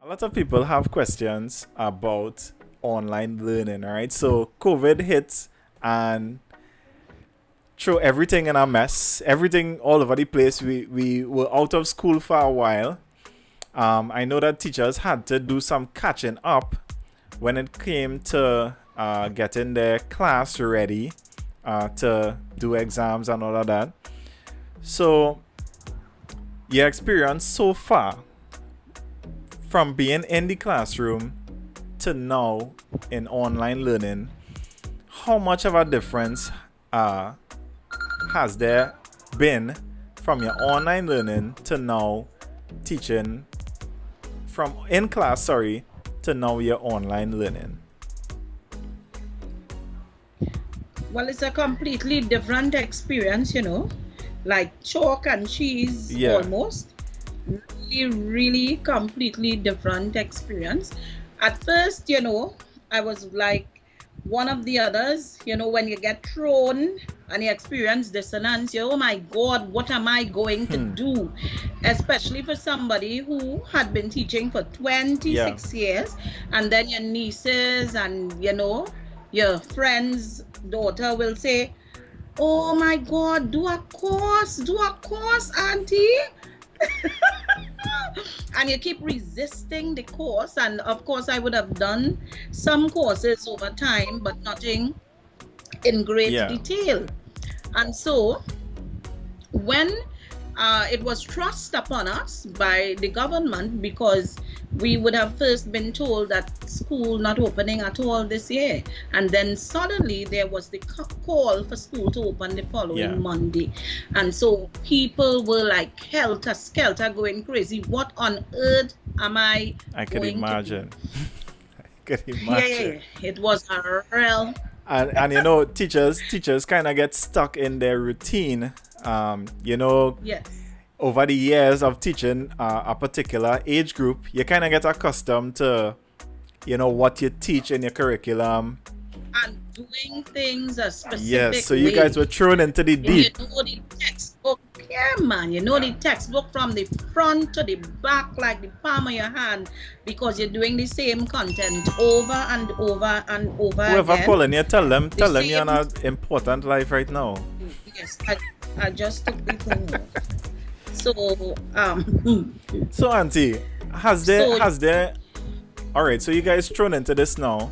A lot of people have questions about online learning, all right? So COVID hit and threw everything in a mess, everything all over the place. We were out of school for a while. I know that teachers had to do some catching up when it came to getting their class ready to do exams and all of that. So, your experience so far from being in the classroom to now in online learning, how much of a difference has there been from your online learning to now teaching from in class, to now your online learning? Well, it's a completely different experience, like chalk and cheese almost. Really completely different experience. At first, I was like one of the others, when you get thrown and you experience dissonance, oh my God, what am I going to do? Especially for somebody who had been teaching for 26 years, and then your nieces and, your friend's daughter will say, oh my God, do a course, auntie. And you keep resisting the course. And of course, I would have done some courses over time, but nothing in great detail. And so when it was thrust upon us by the government, because we would have first been told that school not opening at all this year, and then suddenly there was the call for school to open the following Monday, and so people were like helter-skelter going crazy. What on earth am I could going imagine. to do? I could imagine. It was a real... And teachers kind of get stuck in their routine. Yes. Over the years of teaching a particular age group, you kind of get accustomed to, what you teach in your curriculum. And doing things a specific Yes, so you guys were thrown into the deep. You know the textbook, man. You know the textbook from the front to the back like the palm of your hand, because you're doing the same content over and over and over Whoever again. calling you, tell them you're in an important life right now. Yes, I just took the thing off. So, So auntie, has there all right, so you guys thrown into this now.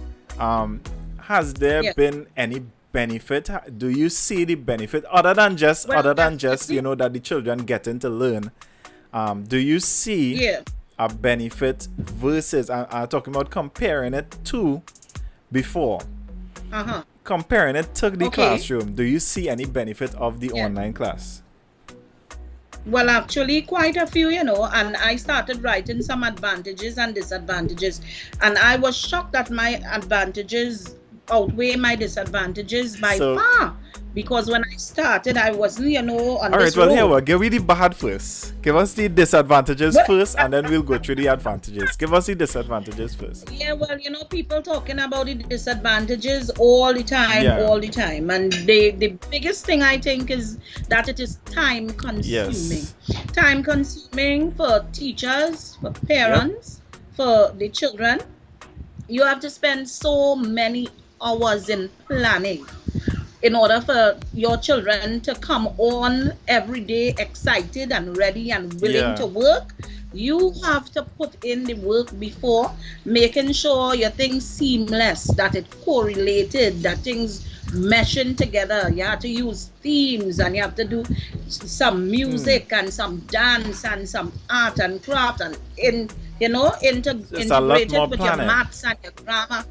Has there been any benefit? Do you see the benefit other than just that the children getting to learn? Do you see a benefit versus I'm talking about comparing it to before? Comparing it to the classroom, do you see any benefit of the online class? Well, actually, quite a few, and I started writing some advantages and disadvantages. And I was shocked that my advantages outweigh my disadvantages by far. Because when I started, I wasn't, on all right, well, here we give me the bad first. Give us the disadvantages first, and then we'll go through the advantages. Give us the disadvantages first. Yeah, well, people talking about the disadvantages all the time. And the biggest thing I think is that it is time consuming. Yes. Time consuming for teachers, for parents, for the children. You have to spend so many hours in planning in order for your children to come on every day excited and ready and willing to work. You have to put in the work before, making sure your things seamless, that it correlated, that things meshing together. You have to use themes, and you have to do some music and some dance and some art and craft, and integrated with your maths and your grammar.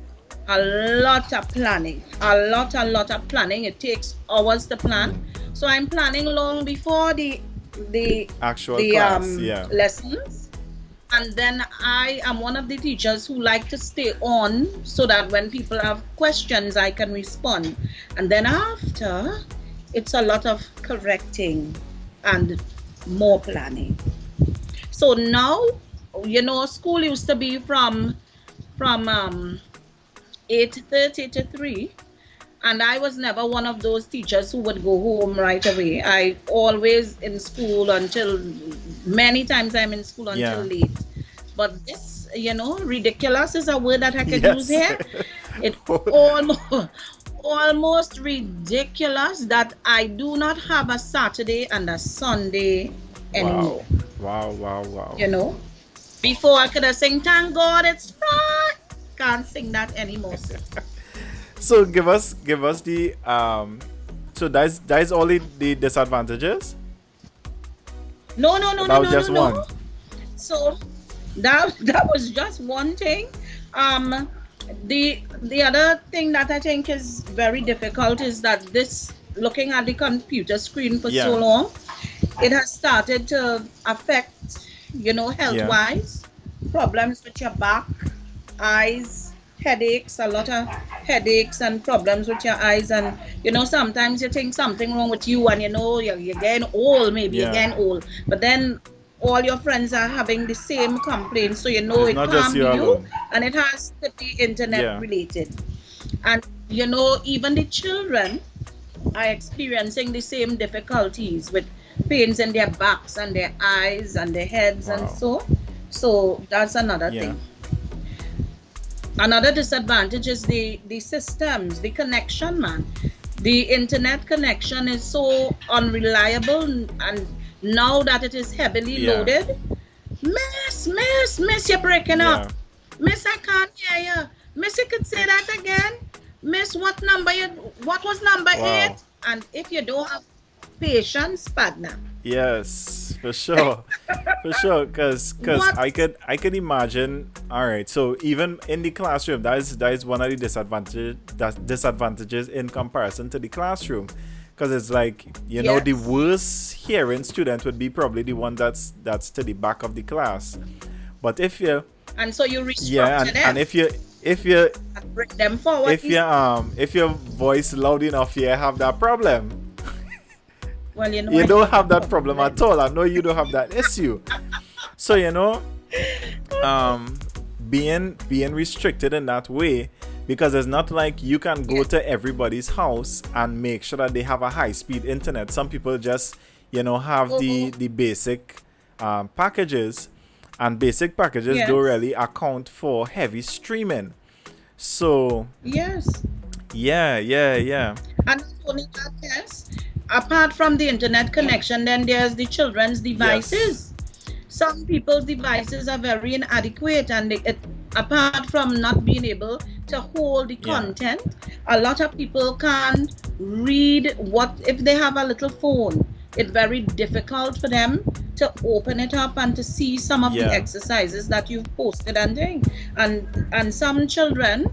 A lot of planning. It takes hours to plan. So I'm planning long before the actual class, lessons. And then I am one of the teachers who like to stay on so that when people have questions, I can respond. And then after, it's a lot of correcting and more planning. So now, school used to be from 8:30 to 3, and I was never one of those teachers who would go home right away. I always in school until, many times I'm in school until late. But this ridiculous is a word that I could use Yes. here. It's almost ridiculous that I do not have a Saturday and a Sunday anymore. Wow. Wow, wow, wow. You know, before I could have sing "Thank God It's Friday." Can't sing that anymore. So give us the so that's all the disadvantages? No, no, no, no, That was no, no, just one. no. So that was just one thing. Um, the other thing that I think is very difficult is that this looking at the computer screen for Yeah. so long, it has started to affect, health Yeah. wise, problems with your back, eyes, headaches, a lot of headaches and problems with your eyes. And sometimes you think something wrong with you, and you're getting old, maybe you're Yeah. getting old, but then all your friends are having the same complaint, so It's it not just can't you be you, alone. and it has to be internet Yeah. related. And even the children are experiencing the same difficulties with pains in their backs and their eyes and their heads, and Wow. so that's another Yeah. thing. Another disadvantage is the systems, the connection, man. The internet connection is so unreliable, and now that it is heavily Yeah. loaded, miss, you're breaking Yeah. up. Miss, I can't hear you. Miss, you could say that again. Miss, what was number Wow. 8? And if you don't have patience, partner. Yes, for sure. For sure, cause What? I could imagine. All right, so even in the classroom, that is one of the disadvantages in comparison to the classroom, cause it's like the Yes. worst hearing student would be probably the one that's to the back of the class. But if you And so you yeah, restructure and them if you and bring them forward. if your voice loud enough, you have that problem. Well, You I don't have have a that problem problem. at all. I know you don't have that issue. So um, being restricted in that way, because it's not like you can go to everybody's house and make sure that they have a high speed internet. Some people just have the basic packages, and basic packages don't Yes. really account for heavy streaming. So Yes. yeah. And not only that, yes, apart from the internet connection, then there's the children's Yes. devices. Some people's devices are very inadequate, and apart from not being able to hold the Yeah. content, a lot of people can't read what if they have a little phone. It's very difficult for them to open it up and to see some of the Yeah. exercises that you've posted and thing. And some children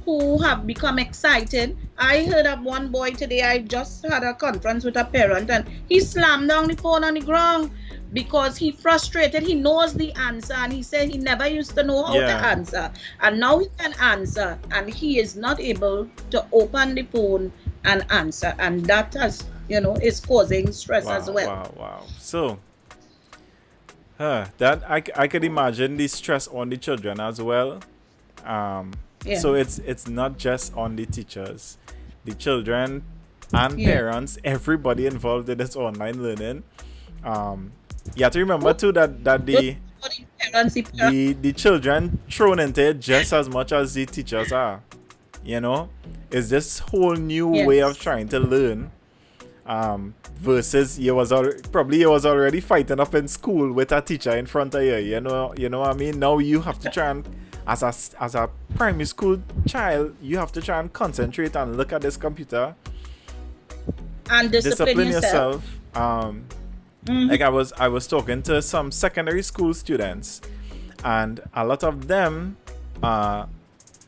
who have become excited. I heard of one boy today. I just had a conference with a parent, and he slammed down the phone on the ground because he frustrated. He knows the answer, and he said he never used to know how to Yeah. answer, and now he can answer, and he is not able to open the phone and answer, and that has is causing stress as well. Wow. So, that I could imagine the stress on the children as well. Yeah. So it's not just on the teachers, the children and Yeah. parents, everybody involved in this online learning. You have to remember too that the For the parents, the children thrown into it just as much as the teachers are. It's this whole new way of yes. trying to learn. Versus you was already fighting up in school with a teacher in front of you. You know what I mean? Now you have to try and as a primary school child, you have to try and concentrate and look at this computer, And discipline yourself. Like I was talking to some secondary school students, and a lot of them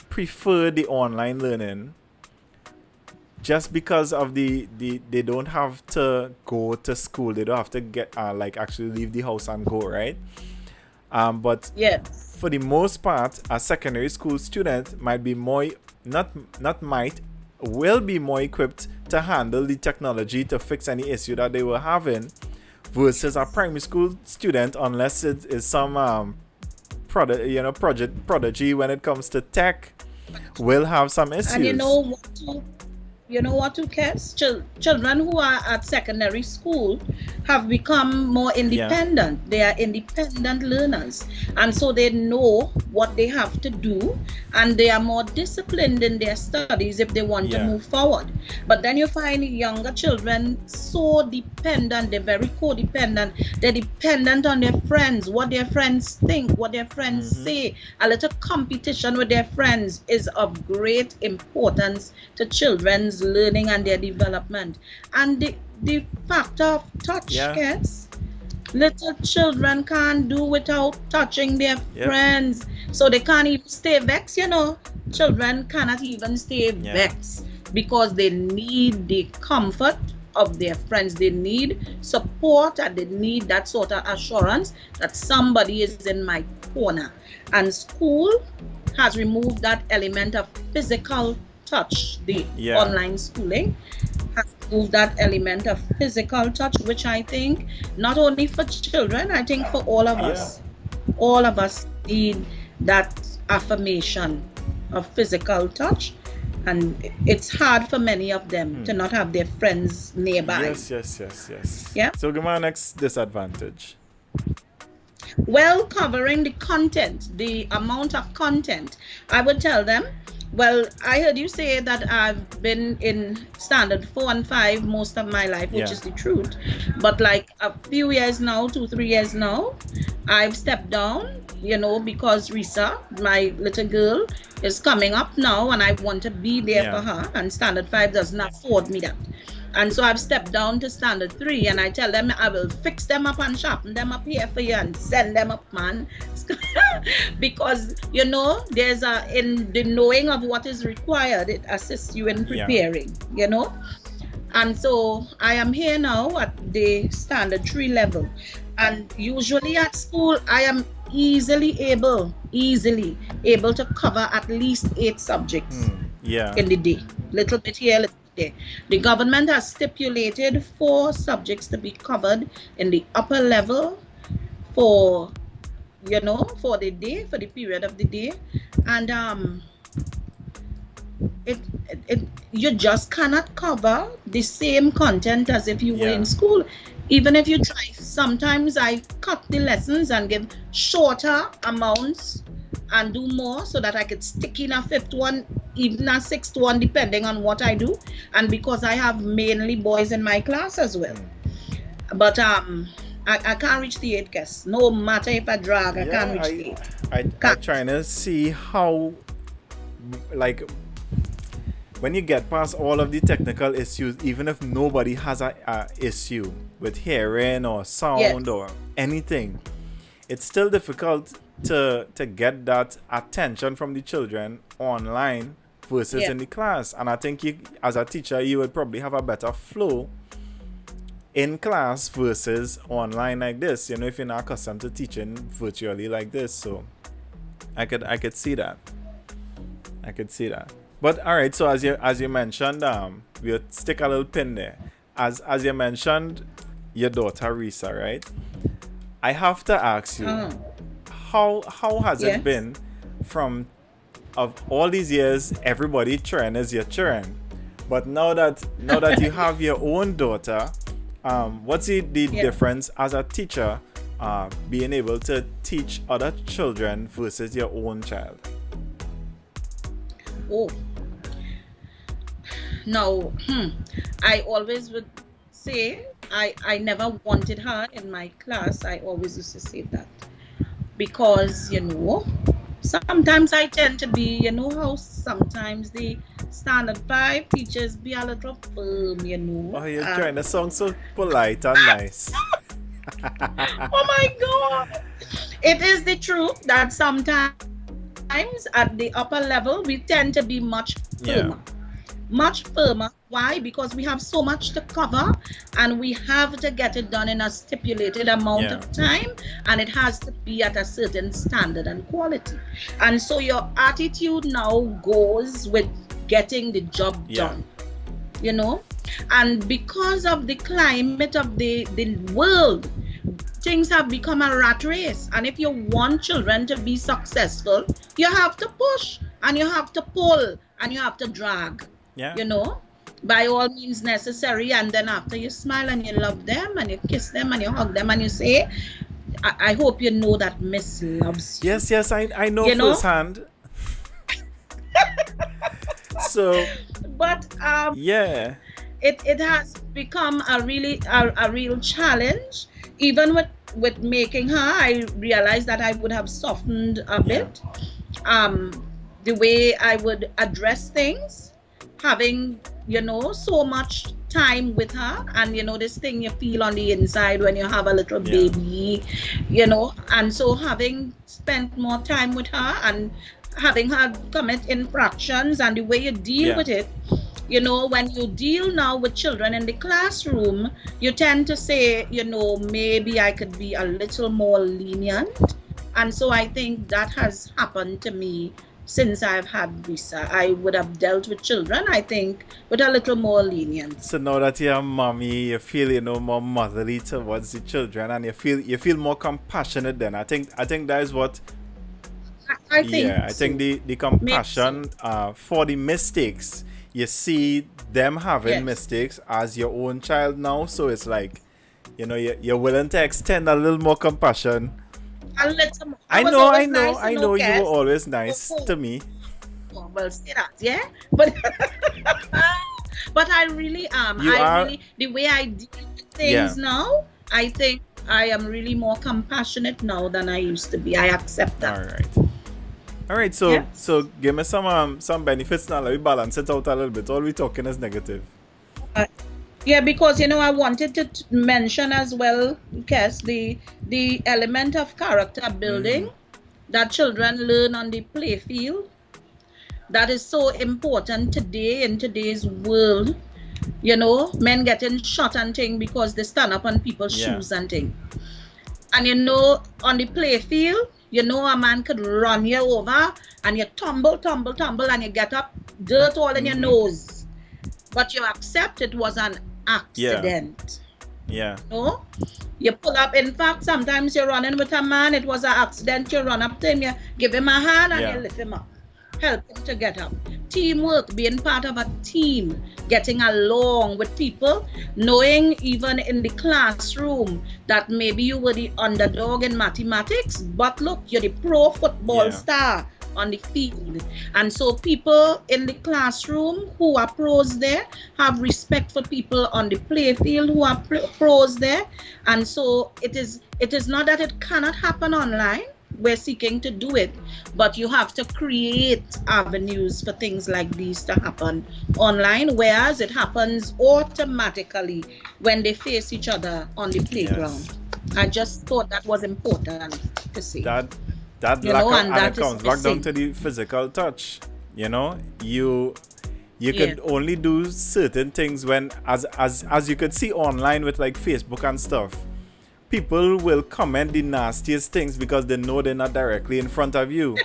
prefer the online learning just because of the they don't have to go to school. They don't have to get actually leave the house and go, right? But Yes. for the most part, a secondary school student might be more will be more equipped to handle the technology to fix any issue that they were having versus a primary school student, unless it is some project prodigy when it comes to tech, will have some issues. And what too? you know what, to Kess? Children who are at secondary school have become more Yeah. independent. They are independent learners. And so they know what they have to do, and they are more disciplined in their studies if they want to Yeah. move forward. But then you find younger children so dependent, they're very codependent. They're dependent on their friends, what their friends think, what their friends say. A little competition with their friends is of great importance to children's learning and their development. And the factor of touch, Yeah. kids. Little children can't do without touching their Yep. friends. So they can't even stay vexed, you know. Children cannot even stay Yeah. vexed because they need the comfort of their friends. They need support and they need that sort of assurance that somebody is in my corner. And school has removed that element of physical touch. The Yeah. online schooling has removed that element of physical touch, which I think not only for children, I think for all of us. All of us need that affirmation of physical touch, and it's hard for many of them to not have their friends nearby. Yes. Yeah. So give me our next disadvantage. Well, covering the content, the amount of content, I would tell them, well, I heard you say that I've been in standard 4 and 5 most of my life, which Yeah. is the truth. But like a few years now, 2-3 years now, I've stepped down, you know, because Risa, my little girl, is coming up now and I want to be there Yeah. for her, and standard 5 doesn't afford me that. And so I've stepped down to standard 3, and I tell them I will fix them up and sharpen them up here for you and send them up, man. Because, you know, there's in the knowing of what is required, it assists you in preparing, you know. And so I am here now at the standard 3 level. And usually at school, I am easily able to cover at least 8 subjects Yeah. in the day. Little bit here, little bit there. The government has stipulated 4 subjects to be covered in the upper level for, you know, for the day, for the period of the day. And you just cannot cover the same content as if you were in school. Even if you try, sometimes I cut the lessons and give shorter amounts and do more so that I could stick in a 5th one, even a 6th one, depending on what I do. And because I have mainly boys in my class as well. But I can't reach the 8, Kess. No matter if I drag, I can't reach the 8. I'm trying to see how, like, when you get past all of the technical issues, even if nobody has a issue with hearing or sound or anything, it's still difficult to get that attention from the children online versus in the class. And I think you, as a teacher, you would probably have a better flow in class versus online like this, you know, if you're not accustomed to teaching virtually like this. So I could see that. But all right, so as you mentioned, we'll stick a little pin there. As you mentioned, your daughter Risa, right? I have to ask you, how has it been from of all these years? Everybody churn is your churn, but now that you have your own daughter, what's the difference as a teacher, being able to teach other children versus your own child? Oh, now, I always would say I never wanted her in my class. I always used to say that because, you know, sometimes I tend to be, you know how sometimes the standard 5 teachers be a little firm, you know. Oh, you're trying to sound so polite and nice. Oh my God. It is the truth that sometimes at the upper level, we tend to be much firmer. Much firmer. Why? Because we have so much to cover and we have to get it done in a stipulated amount of time, and it has to be at a certain standard and quality. And so your attitude now goes with getting the job done, you know. And because of the climate of the world, things have become a rat race. And if you want children to be successful, you have to push and you have to pull and you have to drag. You know, by all means necessary, and then after you smile and you love them and you kiss them and you hug them and you say, I hope you know that Miss loves you. Yes, I know You know? firsthand. So But yeah, it has become a real challenge. Even with making her, I realized that I would have softened a yeah, bit. Um, the way I would address things, having, so much time with her, and this thing you feel on the inside when you have a little yeah, baby, and so having spent more time with her and having her commit infractions, and the way you deal yeah. with it, when you deal now with children in the classroom, you tend to say, maybe I could be a little more lenient. And so I think that has happened to me since I've had visa. I would have dealt with children, I think, with a little more lenience. So now that you're a mommy, you feel more motherly towards the children, and you feel more compassionate. Then I think that is what. I Yeah, think I think so. the Maybe so. compassion for the mistakes, you see them having Yes. mistakes as your own child now, so it's like, you're willing to extend a little more compassion. A little more. I I was know, I always know, nice, I know you were Kess. always Oh, nice to me. well, say that, yeah? But but I really am. You are, The way I deal with yeah. things now, I think I am really more compassionate now than I used to be. I accept All that. right. All right, so Yes. give me some benefits now. Let me balance it out a little bit. All we talking is negative. Uh, yeah, because I wanted to mention as well, Kess, the element of character Mm-hmm. building that children learn on the play field. That is so important today in today's world. Men getting shot and thing because they stand up on people's Yeah. shoes and thing. And on the play field, a man could run you over and you tumble, and you get up, dirt all in your Mm-hmm. nose. But you accept it was an Yeah. accident. Yeah. No? You pull up. In fact, sometimes you're running with a man, it was an accident. You run up to him, you give him a hand and Yeah. you lift him up. Help him to get up. Teamwork, being part of a team, getting along with people, knowing even in the classroom that maybe you were the underdog in mathematics, but look, you're the pro football Yeah. star on the field. And so people in the classroom who are pros there have respect for people on the play field who are pros there. And so it is not that it cannot happen online. We're seeking to do it, but you have to create avenues for things like these to happen online, whereas it happens automatically when they face each other on the playground. Yes. I just thought that was important to say, That lack of, and and it that is comes back down missing. to the physical touch. You Yeah. could only do certain things when, as you could see online with like Facebook and stuff, people will comment the nastiest things because they know they're not directly in front of you.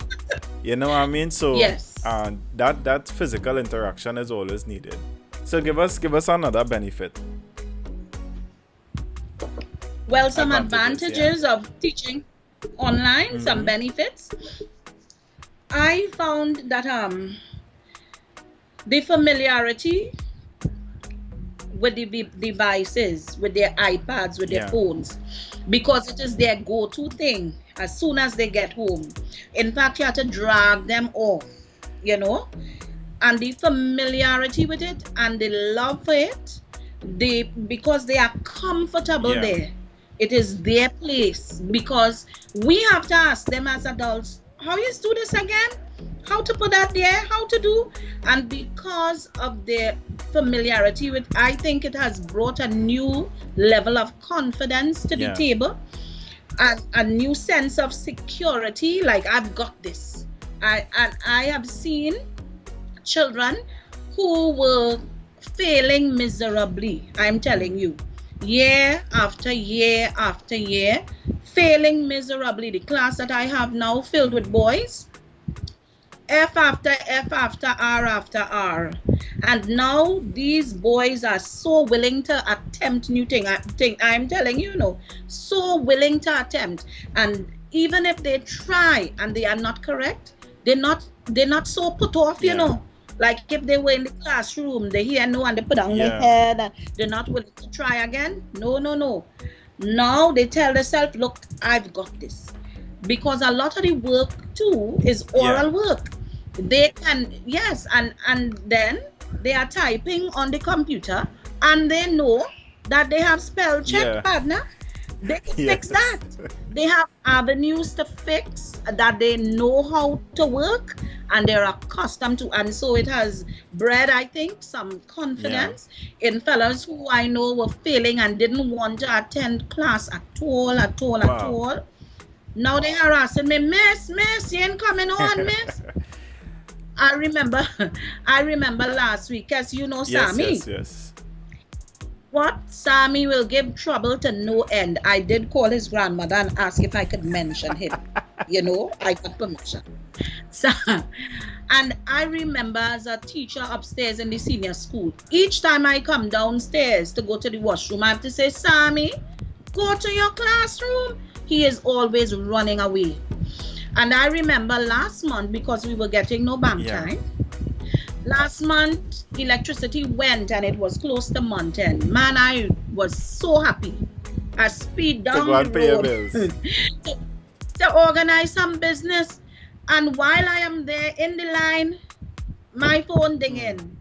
You know what I mean? So Yes. that physical interaction is always needed. So give us another benefit. Well, some Advantages, yeah. advantages of teaching online, some Mm-hmm. benefits. I found that the familiarity with the devices, with their iPads, with their Yeah. phones, because it is their go-to thing as soon as they get home. In fact, you have to drag them off, you know, and the familiarity with it and the love for it, because they are comfortable Yeah. there. It is their place, because we have to ask them as adults, how you do this again? How to put that there? How to do? And because of their familiarity with, I think it has brought a new level of confidence to the Yeah. table, and a new sense of security. Like, I've got this. I have seen children who were failing miserably. I'm telling you, year after year after year, failing miserably. The class that I have now filled with boys, F after F after R after R. And now these boys are so willing to attempt new thing. I'm telling you, so willing to attempt. And even if they try and they are not correct, they're not so put off, Yeah. Like if they were in the classroom, they hear no and they put down their Yeah. head and they're not willing to try again. No, no, no. Now they tell themselves, look, I've got this. Because a lot of the work too is Yeah. oral work. They can, yes, and then they are typing on the computer and they know that they have spell check, Yeah. partner. They can fix Yes. that. They have avenues to fix that they know how to work and they're accustomed to. And so it has bred, I think, some Yeah. confidence in fellows who I know were failing and didn't want to attend class at all, at all, at Wow. all. Now they harassing me, miss, you ain't coming on, miss. I remember, I remember last week, as you know, Yes, Sammy. yes, yes. What? Sammy will give trouble to no end. I did call his grandmother and ask if I could mention him. I got permission. So, and I remember as a teacher upstairs in the senior school, each time I come downstairs to go to the washroom, I have to say, Sammy, go to your classroom. He is always running away. And I remember last month, because we were getting no bank Yeah. time, last month electricity went and it was close to month end. Man, I was so happy. I speed To down go the and pay your road bills. to organize some business. And while I am there in the line, my phone dinging.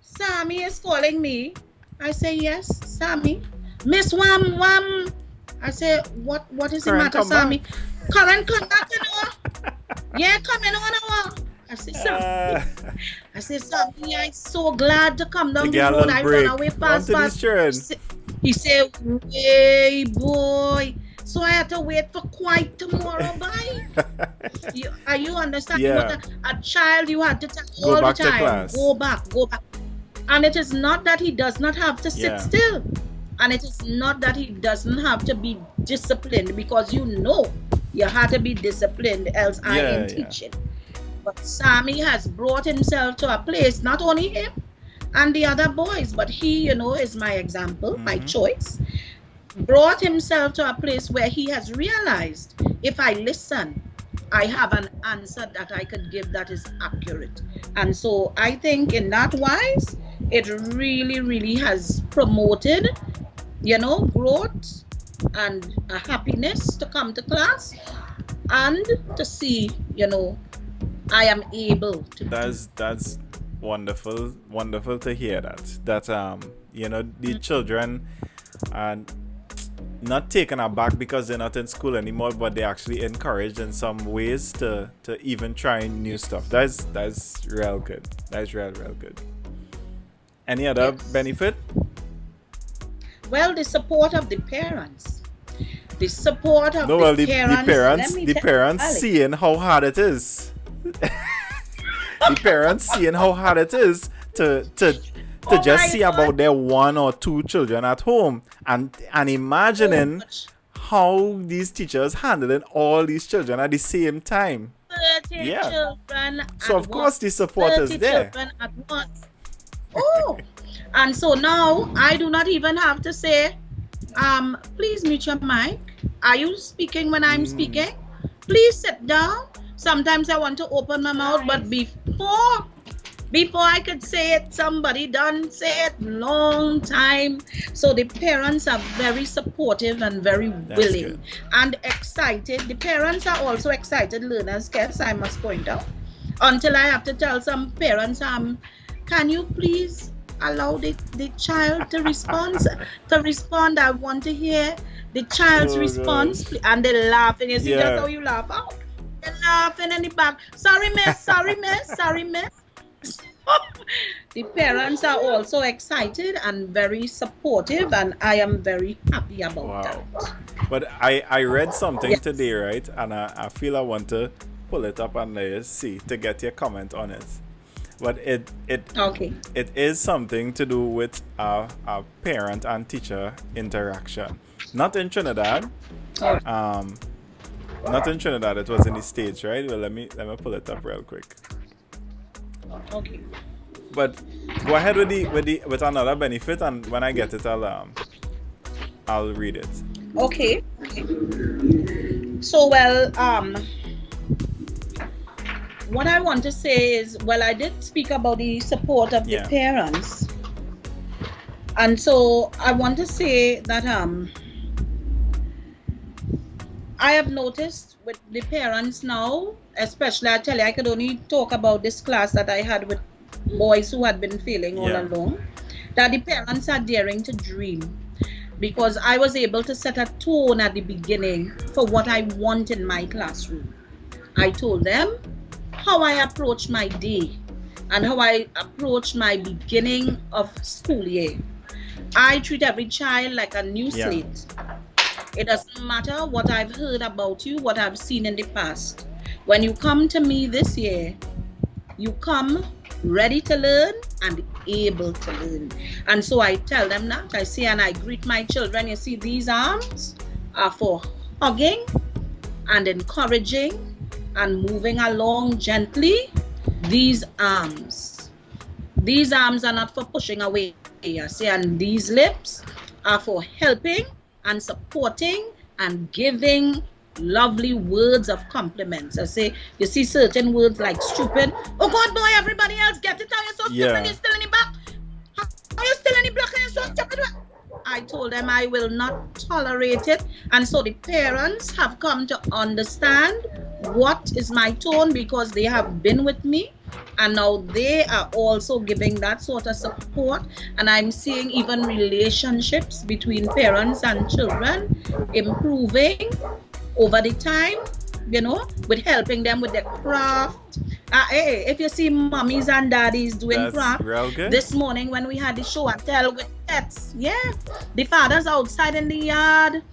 Sammy is calling me. I say, yes, Sammy. Miss Wham. I say, what is the Current matter, come Sammy? back. Current contact, Yeah, coming on. I say, Sammy. I say, Sammy, I'm so glad to come To down the get a road. little I break. run away Run fast. to these children. He said, hey, boy. So I had to wait for quite tomorrow, bye. Are you understanding Yeah. what a child you had to tell Go all the back to time? class. Go back. And it is not that he does not have to sit Yeah. still. And it is not that he doesn't have to be disciplined, because you have to be disciplined, else I ain't teaching. But Sammy has brought himself to a place, not only him and the other boys, but he, is my example, my choice. Brought himself to a place where he has realized, if I listen, I have an answer that I could give that is accurate. And so I think in that wise, it really, really has promoted, growth and a happiness to come to class and to see, I am able to. That's wonderful to hear that. That the children are not taken aback because they're not in school anymore, but they're actually encouraged in some ways to even try new stuff. That's real good. That's real good. Any other benefit? Well, the support of the parents. The support of the parents. The parents seeing how hard it is. The parents seeing how hard it is to just see about their one or two children at home and imagining how these teachers handling all these children at the same time. 30 children. So of course the support is there. Children at once. Oh, and so now I do not even have to say, please mute your mic. Are you speaking when I'm speaking? Please sit down. Sometimes I want to open my mouth, but before I could say it, somebody done say it long time. So the parents are very supportive and very willing and excited. The parents are also excited learners, Kess, I must point out. Until I have to tell some parents, can you please allow the child to respond? I want to hear the child's response. Gosh. And they're laughing. You see just how you laugh out? They're laughing in the back. Sorry, miss. The parents are also excited and very supportive, and I am very happy about that. But I read something today, right? And I feel I want to pull it up and let's see to get your comment on it. But it is something to do with a parent and teacher interaction. Not in Trinidad. Not in Trinidad. It was in the States, right? Well, let me pull it up real quick. Okay. But go ahead with another benefit, and when I get it, I'll read it. Okay. So what I want to say is, well, I did speak about the support of the Yeah. parents. And so I want to say that I have noticed with the parents now, especially, I tell you, I could only talk about this class that I had with boys who had been failing all Yeah. along, that the parents are daring to dream, because I was able to set a tone at the beginning for what I want in my classroom. I told them how I approach my day and how I approach my beginning of school year. I treat every child like a new Yeah. slate. It doesn't matter what I've heard about you, what I've seen in the past. When you come to me this year, you come ready to learn and able to learn. And so I tell them that. I say, and I greet my children. You see, these arms are for hugging and encouraging and moving along gently. These arms are not for pushing away. I say, and these lips are for helping and supporting and giving lovely words of compliments. I say, you see certain words like stupid. Oh God, boy, everybody else get it. How you so stupid? Yeah. You're still in the back. How you still in the block and you're so stupid? I told them I will not tolerate it. And so the parents have come to understand what is my tone, because they have been with me. And now they are also giving that sort of support. And I'm seeing even relationships between parents and children improving over the time, with helping them with their craft. Hey, if you see mommies and daddies doing That's craft, real good. this morning when we had the show and tell with pets, yeah, the fathers outside in the yard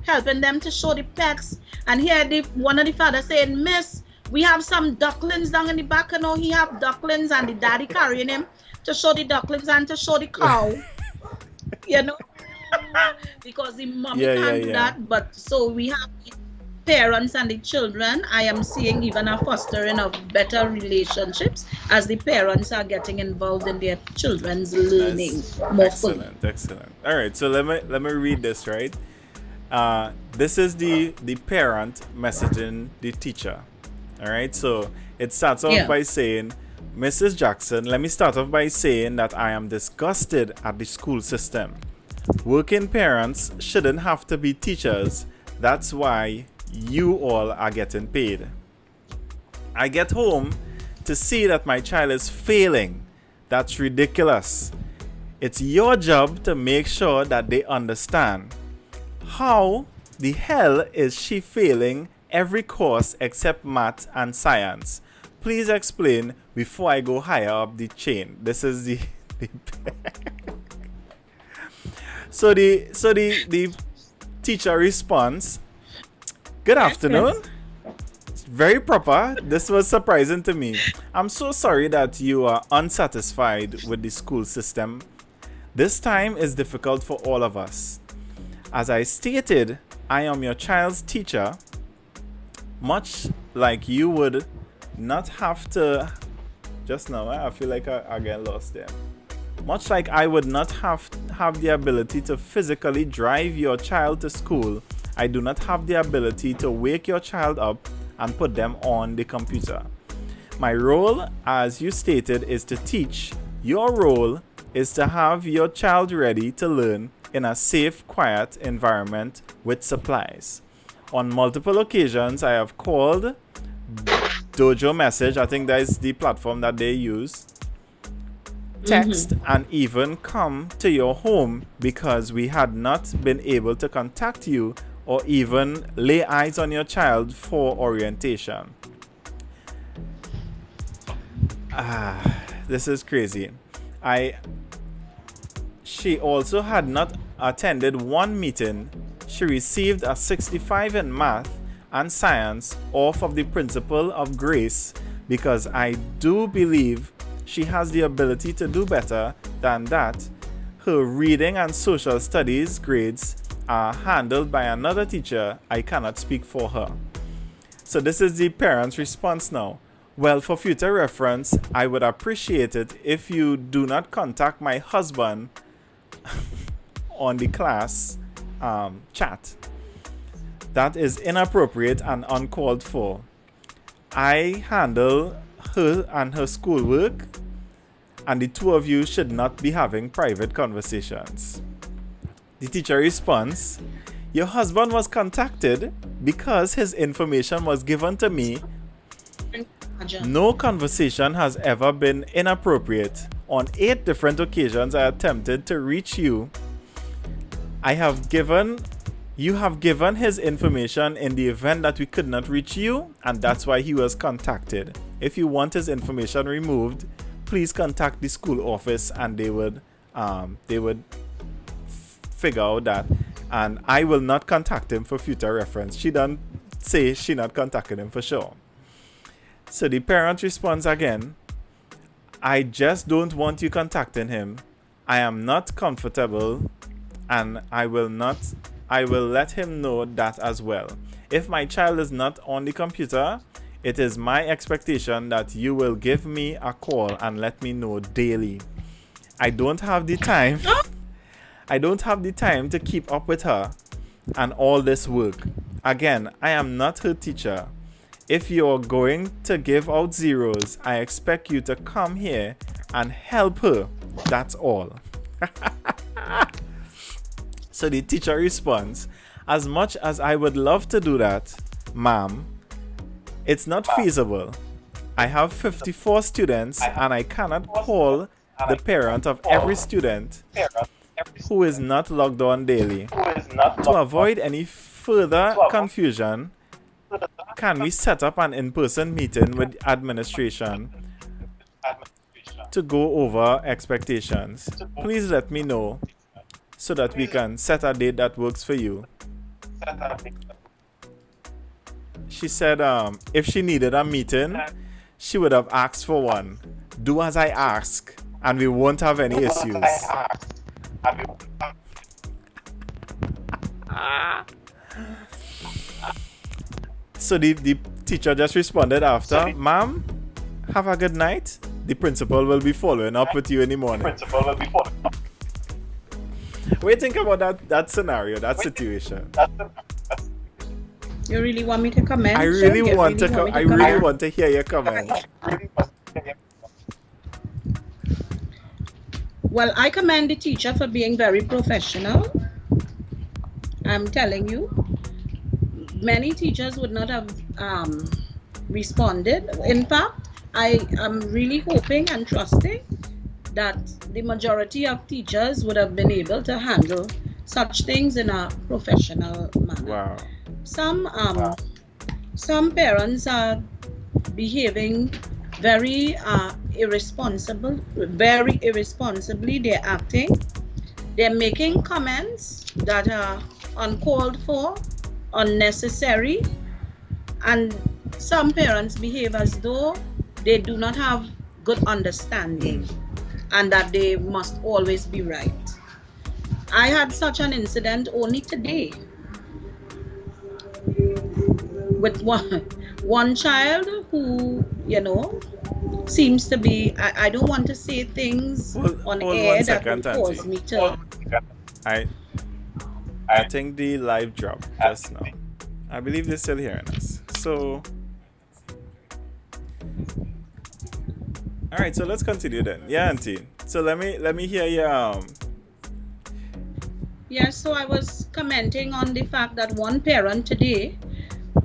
helping them to show the pets. And here one of the fathers saying, Miss, we have some ducklings down in the back, he have ducklings, and the daddy carrying him to show the ducklings and to show the cow, because the mommy can't do that. But so we have the parents and the children. I am seeing even a fostering of better relationships as the parents are getting involved in their children's learning more fully. Excellent. All right, so let me read this, right. This is the parent messaging the teacher. All right, so it starts off by saying, Mrs. Jackson, let me start off by saying that I am disgusted at the school system. Working parents shouldn't have to be teachers. That's why you all are getting paid. I get home to see that my child is failing. That's ridiculous. It's your job to make sure that they understand. How the hell is she failing every course except math and science? Please explain before I go higher up the chain. This is the so the teacher responds, good afternoon. It's very proper. This was surprising to me. I'm so sorry that you are unsatisfied with the school system. This time is difficult for all of us. As I stated, I am your child's teacher. Much like you would not have to... Just now, I feel like I get lost there. Much like I would not have the ability to physically drive your child to school, I do not have the ability to wake your child up and put them on the computer. My role, as you stated, is to teach. Your role is to have your child ready to learn in a safe, quiet environment with supplies. On multiple occasions, I have called Dojo Message, I think that is the platform that they use, text, and even come to your home because we had not been able to contact you or even lay eyes on your child for orientation. This is crazy. She also had not attended one meeting. She received a 65 in math and science off of the principle of grace because I do believe she has the ability to do better than that. Her reading and social studies grades are handled by another teacher. I cannot speak for her. So this is the parent's response now. Well, for future reference, I would appreciate it if you do not contact my husband on the class chat. That is inappropriate and uncalled for. I handle her and her schoolwork, and the two of you should not be having private conversations. The teacher responds, your husband was contacted because his information was given to me. No conversation has ever been inappropriate. On 8 different occasions I attempted to reach you. You have given his information in the event that we could not reach you, and that's why he was contacted. If you want his information removed, please contact the school office and they would figure out that. And I will not contact him for future reference. She don't say she not contacting him for sure. So the parent responds again, I just don't want you contacting him. I am not comfortable, and I will let him know that as well. If my child is not on the computer, it is my expectation that you will give me a call and let me know daily. I don't have the time to keep up with her and all this work. Again, I am not her teacher. If you're going to give out zeros, I expect you to come here and help her. That's all. So the teacher responds, as much as I would love to do that, ma'am, it's not feasible. I have 54 students and I cannot call the parent of every student who is not logged on daily. To avoid any further confusion, can we set up an in-person meeting with administration to go over expectations? Please let me know so that we can set a date that works for you. She said if she needed a meeting, she would have asked for one. Do as I ask, and we won't have any issues. So the teacher just responded after, ma'am, have a good night. The principal will be following up with you in the morning. What do you think about that scenario, that situation? You really want me to comment? I really want to hear your comment. Well, I commend the teacher for being very professional. I'm telling you, many teachers would not have responded. In fact, I am really hoping and trusting that the majority of teachers would have been able to handle such things in a professional manner. Wow. Some parents are behaving very irresponsibly. They're acting. They're making comments that are uncalled for, unnecessary, and some parents behave as though they do not have good understanding and that they must always be right. I had such an incident only today with one child who, seems to be, I don't want to say things on air that will cause me to... I think the live dropped just now. I believe they're still hearing us. So, all right. So let's continue then. Yeah, Auntie. So let me hear you. Yes. So I was commenting on the fact that one parent today,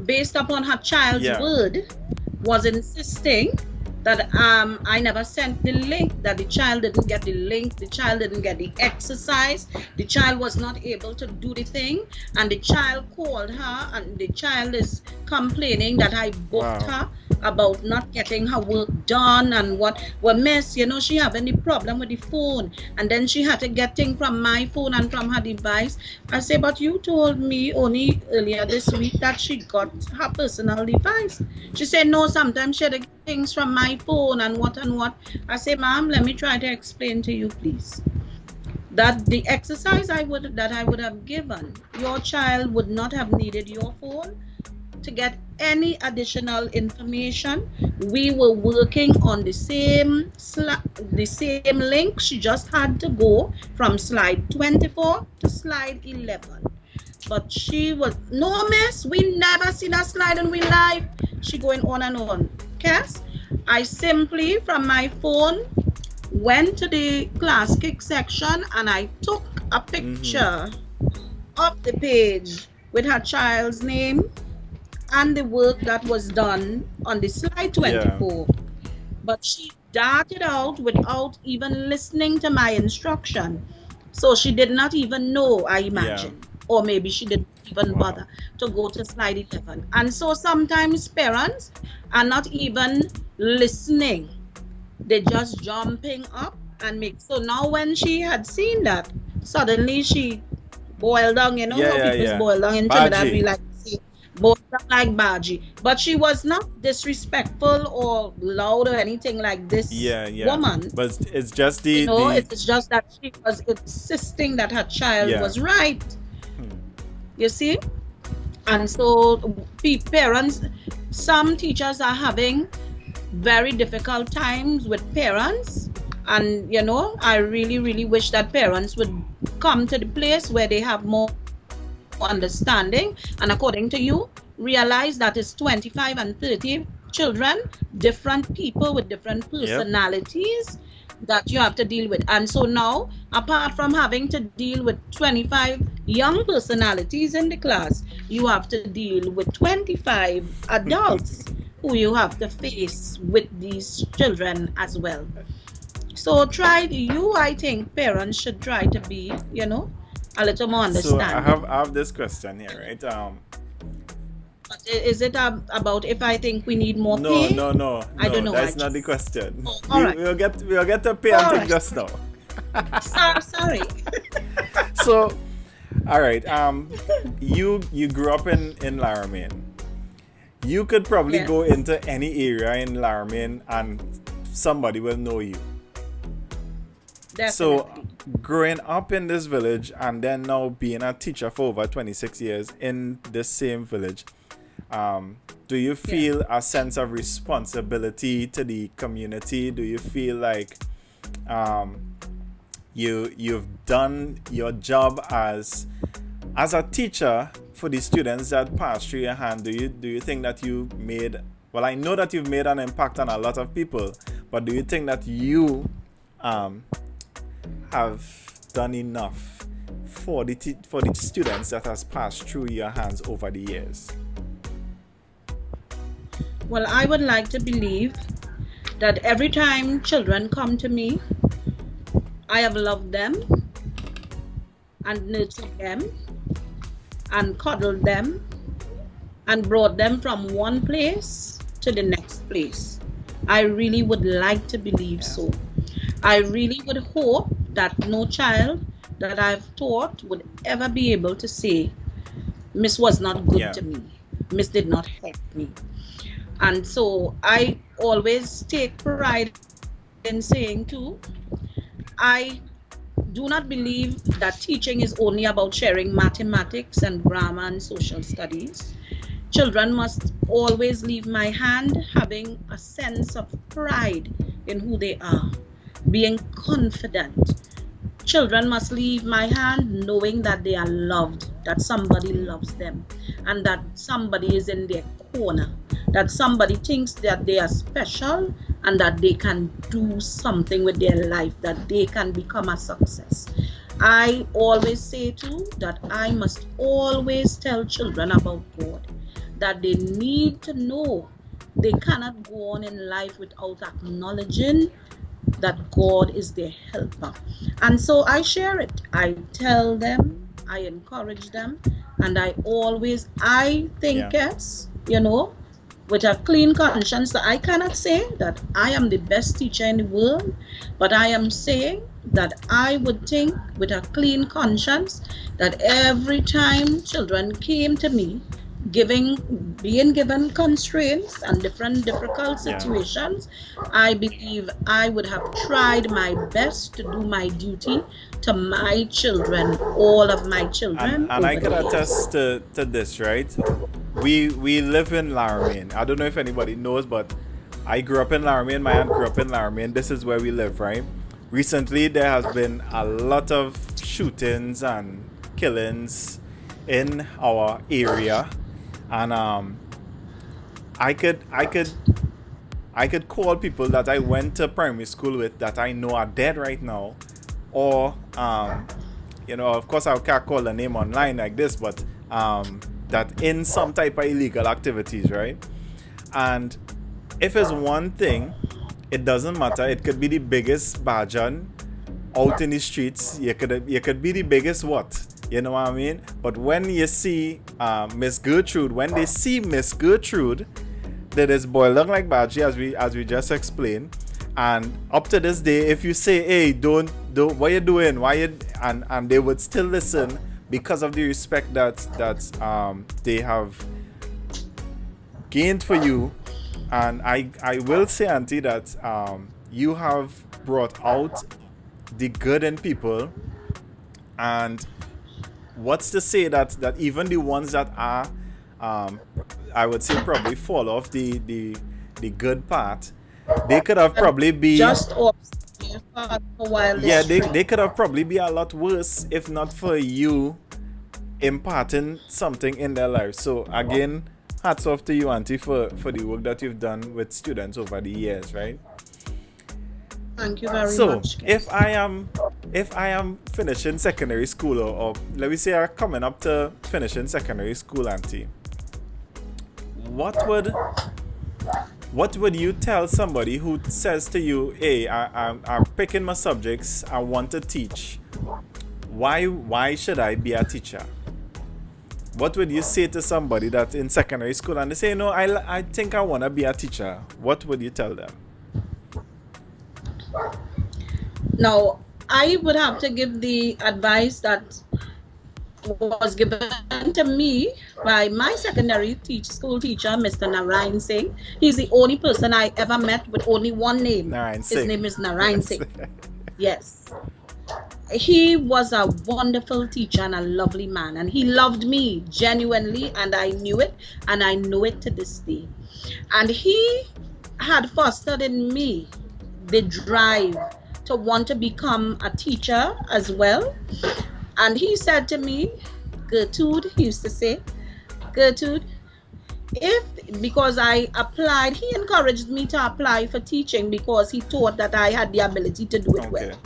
based upon her child's word, was insisting that I never sent the link, that the child didn't get the link, the child didn't get the exercise, the child was not able to do the thing, and the child called her and the child is complaining that I booked her about not getting her work done and what. Well, miss, she having the problem with the phone, and then she had to get things from my phone and from her device. I say, but you told me only earlier this week that she got her personal device. She said, no, sometimes she had to get things from my phone and what and what. I say, ma'am, let me try to explain to you, please, that the exercise I would have given, your child would not have needed your phone to get any additional information. We were working on the same link. She just had to go from slide 24 to slide 11. But she was, no, miss, we never seen that slide and we live. She going on and on. Kess, I simply, from my phone, went to the class kick section and I took a Mm-hmm. picture of the page with her child's name and the work that was done on the slide Yeah. 24. But she darted out without even listening to my instruction. So she did not even know, I Yeah. imagine. Or maybe she didn't even Wow. bother to go to slide 11. And so sometimes parents are not even listening. They're just jumping up and make. So now when she had seen that, suddenly she boiled down. You know Yeah, how yeah, people is yeah. boiled down in Trinidad, we Baji. like to say boiled down like Baji. But she was not disrespectful or loud or anything like this Yeah, yeah. woman. But it's just You know, the it's just that she was insisting that her child yeah. was right. Hmm. You see? And so parents, some teachers are having very difficult times with parents. And you know, I really, really wish that parents would come to the place where they have more understanding. And according to you, realize that it's 25 and 30 children, different people with different Yep. personalities that you have to deal with. And so now, apart from having to deal with 25 young personalities in the class, you have to deal with 25 adults who you have to face with these children as well. So I think parents should try to be, you know, a little more So understanding. I have this question here, right? But is it about if I think we need more No, pay? no, no, I don't no. know. I That's not the just, question. oh, all right. We'll get to pay and All thing right. just now. Sorry. So, all right. You grew up in Laramie. You could probably Yes, go into any area in Laramie and somebody will know you. So, definitely. growing up in this village and then now being a teacher for over 26 years in this same village, do you Yeah. feel a sense of responsibility to the community? Do you feel like um, you've done your job as a teacher for the students that pass through your hand? Do you think that you made, well, I know that you've made an impact on a lot of people, but do you think that you um, have done enough for for the students that has passed through your hands over the years? Well, I would like to believe that every time children come to me, I have loved them and nurtured them and cuddled them and brought them from one place to the next place. I really would like to believe Yeah. so. I really would hope that no child that I've taught would ever be able to say, Miss was not good Yeah. to me. Miss did not help me. And so I always take pride in saying, too, I do not believe that teaching is only about sharing mathematics and grammar and social studies. Children must always leave my hand having a sense of pride in who they are, being confident. Children must leave my hand knowing that they are loved, that somebody loves them, and that somebody is in their corner, that somebody thinks that they are special and that they can do something with their life, that they can become a success. I always say too that I must always tell children about God, that they need to know they cannot go on in life without acknowledging that God is their helper. And so I share it. I tell them, I encourage them, and I think, Yeah. yes, you know, with a clean conscience, that I cannot say that I am the best teacher in the world, but I am saying that I would think with a clean conscience that every time children came to me, giving being given constraints and different difficult Yeah. situations, I believe I would have tried my best to do my duty to my children, all of my children And I over could the years. attest to this, right? We live in Laramie. I don't know if anybody knows, but I grew up in Laramie. My aunt grew up in Laramie. This is where we live, right? Recently, there has been a lot of shootings and killings in our area, and I could I could call people that I went to primary school with that I know are dead right now, or of course I can't call a name online like this, but that in some type of illegal activities, right? And if it's one thing, it doesn't matter. It could be the biggest bajan out in the streets. You could be the biggest what? You know what I mean? But when you see Miss Gertrude, when they see Miss Gertrude, that is boiling like Baji, as we just explained. And up to this day, if you say, "Hey, don't, what you doing? Why you?" and they would still listen because of the respect that they have gained for you. And I will say, Auntie, that you have brought out the good in people. And what's to say that even the ones that are, I would say, probably fall off the good part, they could have probably be, Just off for a while yeah, this they trip. could have probably be a lot worse if not for you imparting something in their lives. So again, hats off to you, Auntie, for the work that you've done with students over the years, right? Thank you very So much, if Kess. I am finishing secondary school, or let me say I'm coming up to finishing secondary school, Auntie, what would you tell somebody who says to you, "Hey, I'm picking my subjects, I want to teach. Why should I be a teacher?" What would you say to somebody that's in secondary school and they say, "No, I think I want to be a teacher"? What would you tell them? Now, I would have to give the advice that was given to me by my secondary school teacher, Mr. Narayan Singh. He's the only person I ever met with only one name. Narayan His Singh. name is Narayan Yes. Singh. Yes. He was a wonderful teacher and a lovely man, and he loved me genuinely, and I knew it, and I know it to this day. And he had fostered in me the drive to want to become a teacher as well. And he said to me, Gertrude, he used to say, Gertrude, if because I applied, he encouraged me to apply for teaching because he thought that I had the ability to do it well. Okay.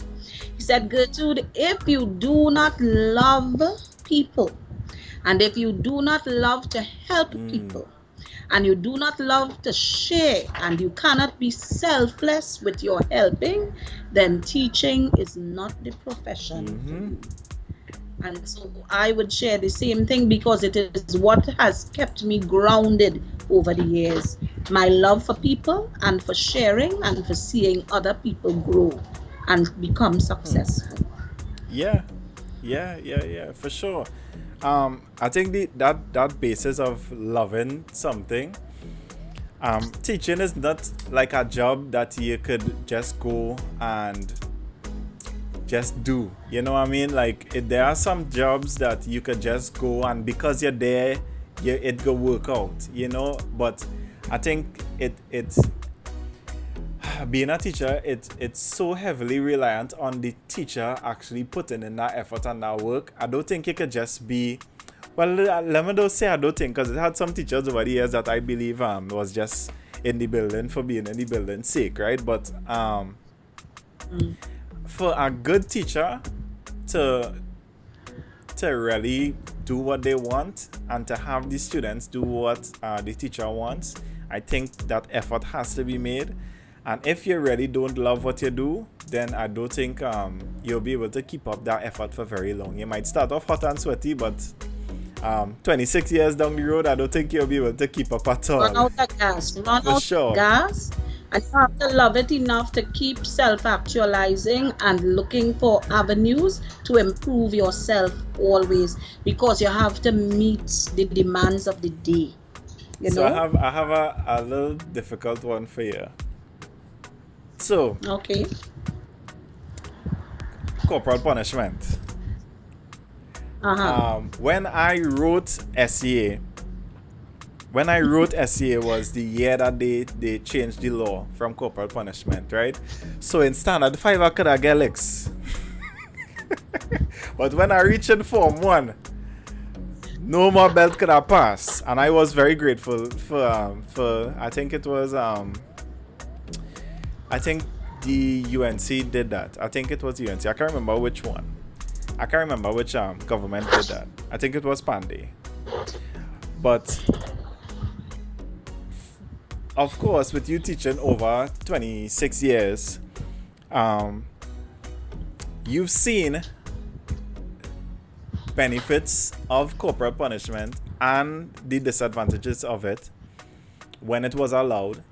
He said, Gertrude, if you do not love people, and if you do not love to help people, and you do not love to share, and you cannot be selfless with your helping, then teaching is not the profession for you. And so I would share the same thing because it is what has kept me grounded over the years. My love for people and for sharing and for seeing other people grow and become successful. Yeah, for sure. I think that basis of loving something, teaching is not like a job that you could just go and just do. You know what I mean? Like there are some jobs that you could just go and because you're there, it go work out. But I think it's being a teacher, it's so heavily reliant on the teacher actually putting in that effort and that work. I don't think it could just be. Well, let me just say I don't think, because it had some teachers over the years that I believe was just in the building for being in the building's sake, right? But for a good teacher to really do what they want and to have the students do what the teacher wants, I think that effort has to be made. And if you really don't love what you do, then I don't think you'll be able to keep up that effort for very long. You might start off hot and sweaty, but 26 years down the road, I don't think you'll be able to keep up at all. Run out of gas. Run For out sure. of gas. And you have to love it enough to keep self-actualizing and looking for avenues to improve yourself always, because you have to meet the demands of the day. So I have a little difficult one for you. So, Okay. corporal punishment. Uh-huh. When I wrote SEA was the year that they changed the law from corporal punishment, right? So in standard 5 I could have get licks. But when I reached in Form 1, no more belt could have passed. And I was very grateful for I think it was I think the UNC did that. I think it was UNC. I can't remember which one. I can't remember which government did that. I think it was Panday. But of course, with you teaching over 26 years, um, you've seen benefits of corporal punishment and the disadvantages of it when it was allowed,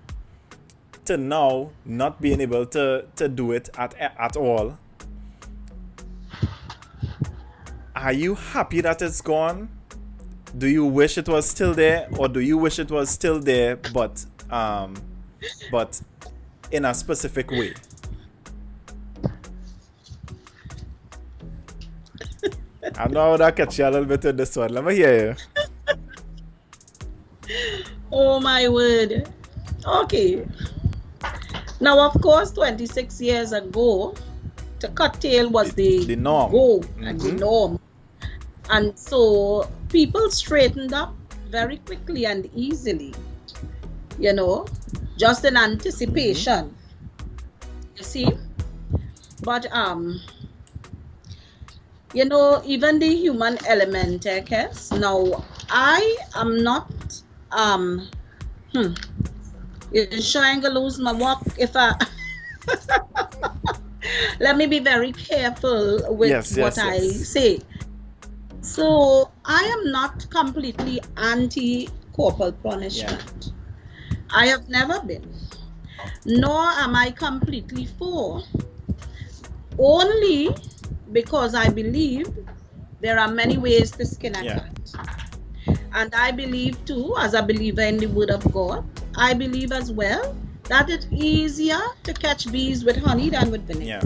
to now not being able to do it at all. Are you happy that it's gone? Do you wish it was still there, or do you wish it was still there but in a specific way? I know that catch you a little bit in this one. Let me hear you. Oh my word. Okay. Now, of course, 26 years ago, to curtail was the norm. goal and the norm. And so people straightened up very quickly and easily, just in anticipation. You see? But, even the human element, Kess. Now, I am not, you're sure I'm going to lose my walk if I... Let me be very careful with what I say. So, I am not completely anti-corporal punishment. Yeah. I have never been. Nor am I completely for. Only because I believe there are many ways to skin a cat. And I believe too, as a believer in the Word of God, I believe as well that it's easier to catch bees with honey than with vinegar. Yeah.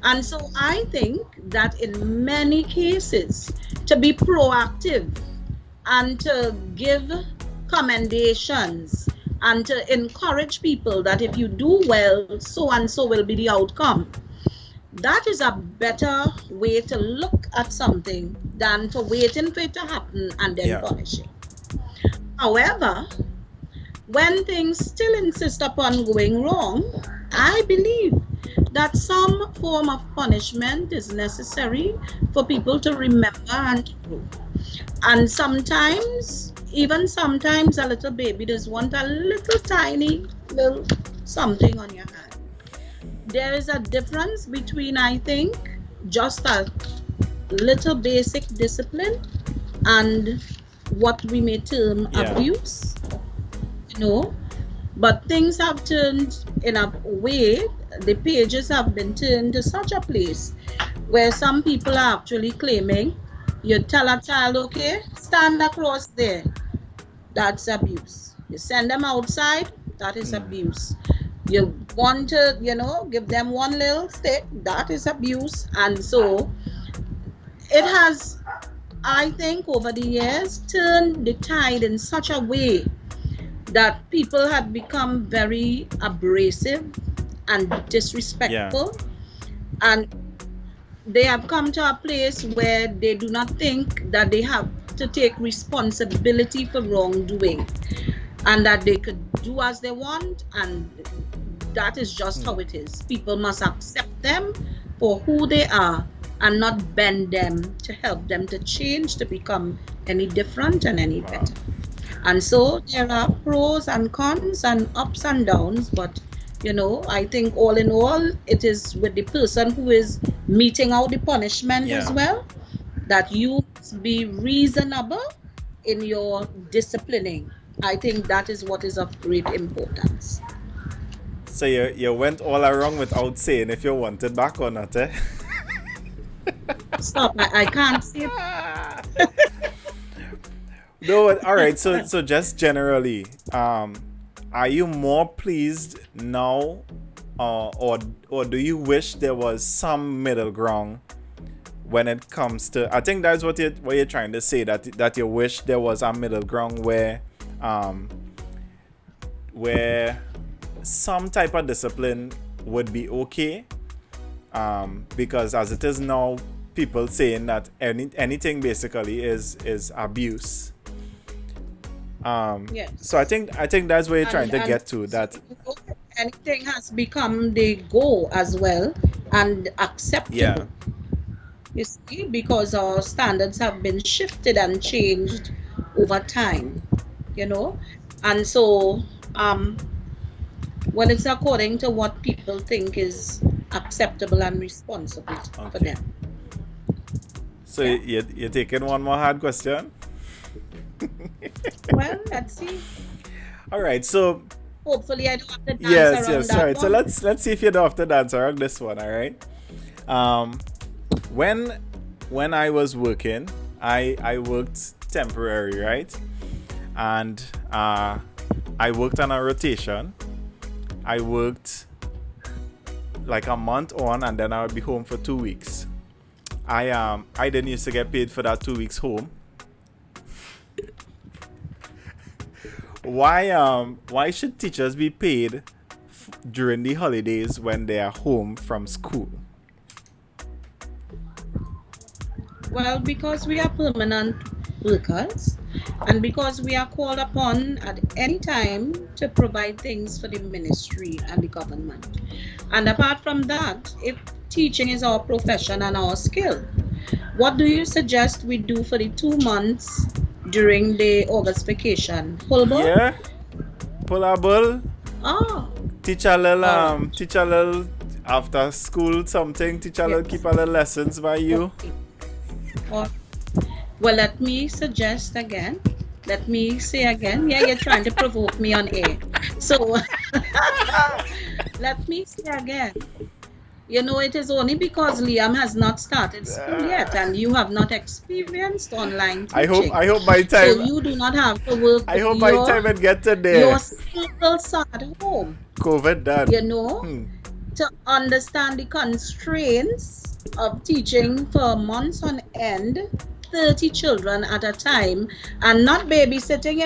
And so I think that in many cases, to be proactive and to give commendations and to encourage people that if you do well, so and so will be the outcome. That is a better way to look at something than for waiting for it to happen and then punish it. However, when things still insist upon going wrong, I believe that some form of punishment is necessary for people to remember and to grow. And sometimes a little baby just wants a little tiny little something on your hand. There is a difference between, I think, just a little basic discipline and what we may term abuse, But things have turned in a way, the pages have been turned to such a place where some people are actually claiming, you tell a child, okay, stand across there, that's abuse. You send them outside, that is abuse. You want to, give them one little stick, that is abuse. And so it has, I think, over the years, turned the tide in such a way that people have become very abrasive and disrespectful. And they have come to a place where they do not think that they have to take responsibility for wrongdoing and that they could do as they want, and that is just how it is. People must accept them for who they are and not bend them to help them to change, to become any different and any better. And so there are pros and cons and ups and downs, but I think all in all, it is with the person who is meting out the punishment as well, that you must be reasonable in your disciplining. I think that is what is of great importance. So you went all around without saying if you want it back or not, eh? Stop, I can't say it. No, all right. So just generally, are you more pleased now, or do you wish there was some middle ground when it comes to? I think that's what you're trying to say, that you wish there was a middle ground where some type of discipline would be okay, because as it is now, people saying that anything basically is abuse. So I think that's where you're trying to get to that. anything has become the go as well and Yeah. acceptable. You see, because our standards have been shifted and changed over time, you know. And so, um, well, it's according to what people think is acceptable and responsible for Okay. them. So Yeah. you're taking one more hard question? Well, let's see. All right. So Hopefully, I don't have to dance yes, around yes. All that right. So one. let's see if you don't have to dance around this one. All right. Um, when when I was working, I worked temporary, right? And I worked on a rotation. I worked like a month on, and then I would be home for 2 weeks. I didn't used to get paid for that 2 weeks home. Why should teachers be paid during the holidays when they are home from school? Well, because we are permanent workers and because we are called upon at any time to provide things for the ministry and the government. And apart from that, if teaching is our profession and our skill, what do you suggest we do for the 2 months during the August vacation? Pulbo? Yeah, pullable. Oh, all right. Teach a little after school something. Teach a little, keep Yes. a little lessons by you. Okay. All Well, let me suggest again. Let me say again. Yeah, you're trying to provoke me on air. So let me say again. You know, it is only because Liam has not started school yet and you have not experienced online teaching. I hope by So time you do not have to work I with hope by time it get to your there, single son at home, COVID done. you know, to understand the constraints of teaching for months on end, 30 children at a time, and not babysitting,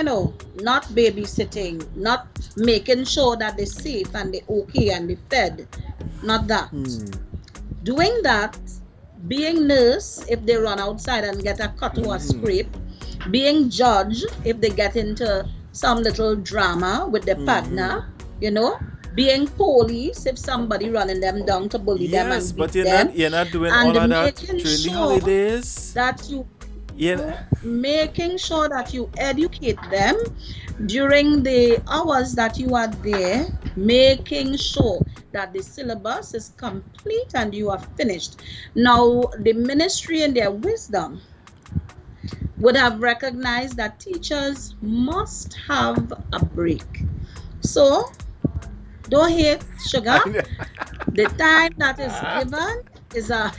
not babysitting, not making sure that they're safe and they're okay and they're fed. Not that. Doing that, being nurse if they run outside and get a cut or a scrape, being judge if they get into some little drama with their partner, you know, being police if somebody running them down to bully them Yes, and beat but them, you're not doing and all of that making during the sure holidays. that you Yeah. making sure that you educate them during the hours that you are there, making sure that the syllabus is complete and you are finished. Now, the ministry in their wisdom would have recognized that teachers must have a break. So, don't hate sugar. The time that is given is a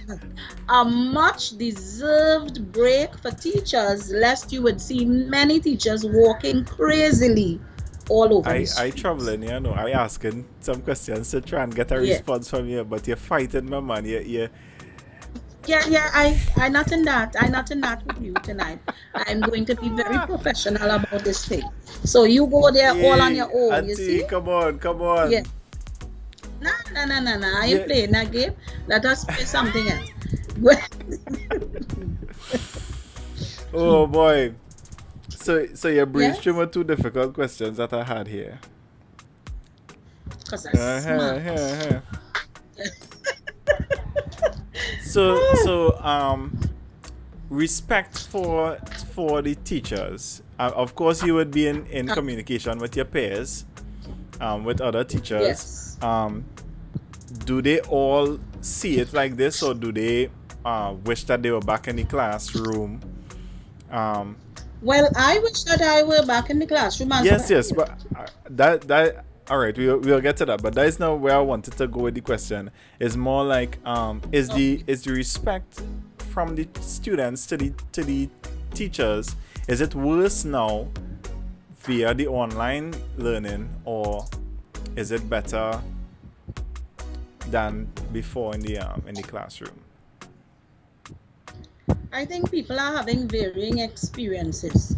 much deserved break for teachers, lest you would see many teachers walking crazily all over the I streets. traveling, I asking some questions to try and get a Yeah. response from you, but you're fighting my man. Yeah, I not in that. I not in that with you tonight. I'm going to be very professional about this thing. So you go there all on Hey, your own, you auntie, see? come on, come Yeah. on. Nah. I ain't Yeah. playing that game. Let us play something else. Oh boy. So you breezed through Yes, my two difficult questions that I had here. because I'm smart. Uh-huh. So respect for the teachers. Of course, you would be in communication with your peers, with other teachers. Yes. Do they all see it like this, or do they wish that they were back in the classroom? Well, I wish that I were back in the classroom as Yes, well. yes, but that all right. We'll get to that, but that is not where I wanted to go with the question. It's more like is the respect from the students to the teachers, is it worse now via the online learning, or is it better than before in the classroom? I think people are having varying experiences.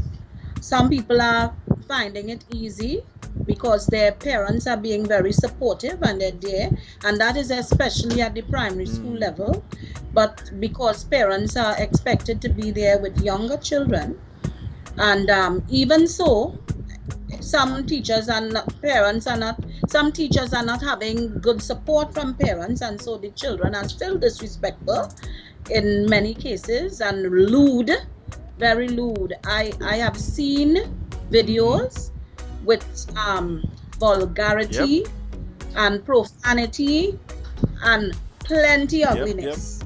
Some people are finding it easy because their parents are being very supportive and they're there, and that is especially at the primary school level. But because parents are expected to be there with younger children, and even so, some teachers and parents are not, some teachers are not having good support from parents, and so the children are still disrespectful in many cases and lewd, very lewd. I have seen videos with Yep. vulgarity and profanity and plenty Yep. Yep. ugliness.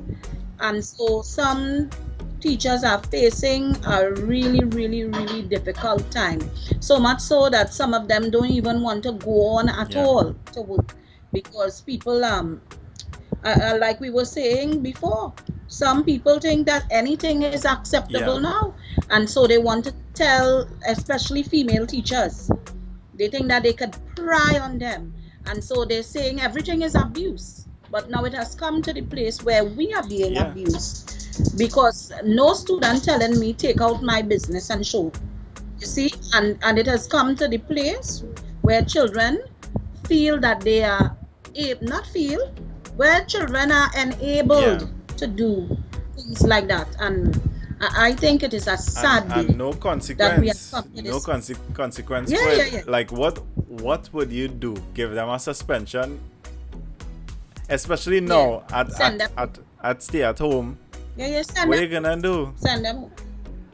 And so some teachers are facing a really, really, really difficult time. So much so that some of them don't even want to go on at Yeah. all to work, because people, like we were saying before, some people think that anything is acceptable Yeah. now, and so they want to tell, especially female teachers, they think that they could pry on them, and so they're saying everything is abuse. But now it has come to the place where we are being Yeah. abused, because no student telling me take out my business and show. You see, and it has come to the place where children feel that they are not feel, where children are Yeah. enabled to do things like that. And I think it is a sad And day no that we have consequence, come to no this. consequence Yeah, for yeah, it. yeah. Like what would you do? Give them a suspension, especially Yeah. now at Send them. stay at home. Yeah, yeah, send What them. you gonna do? Send them.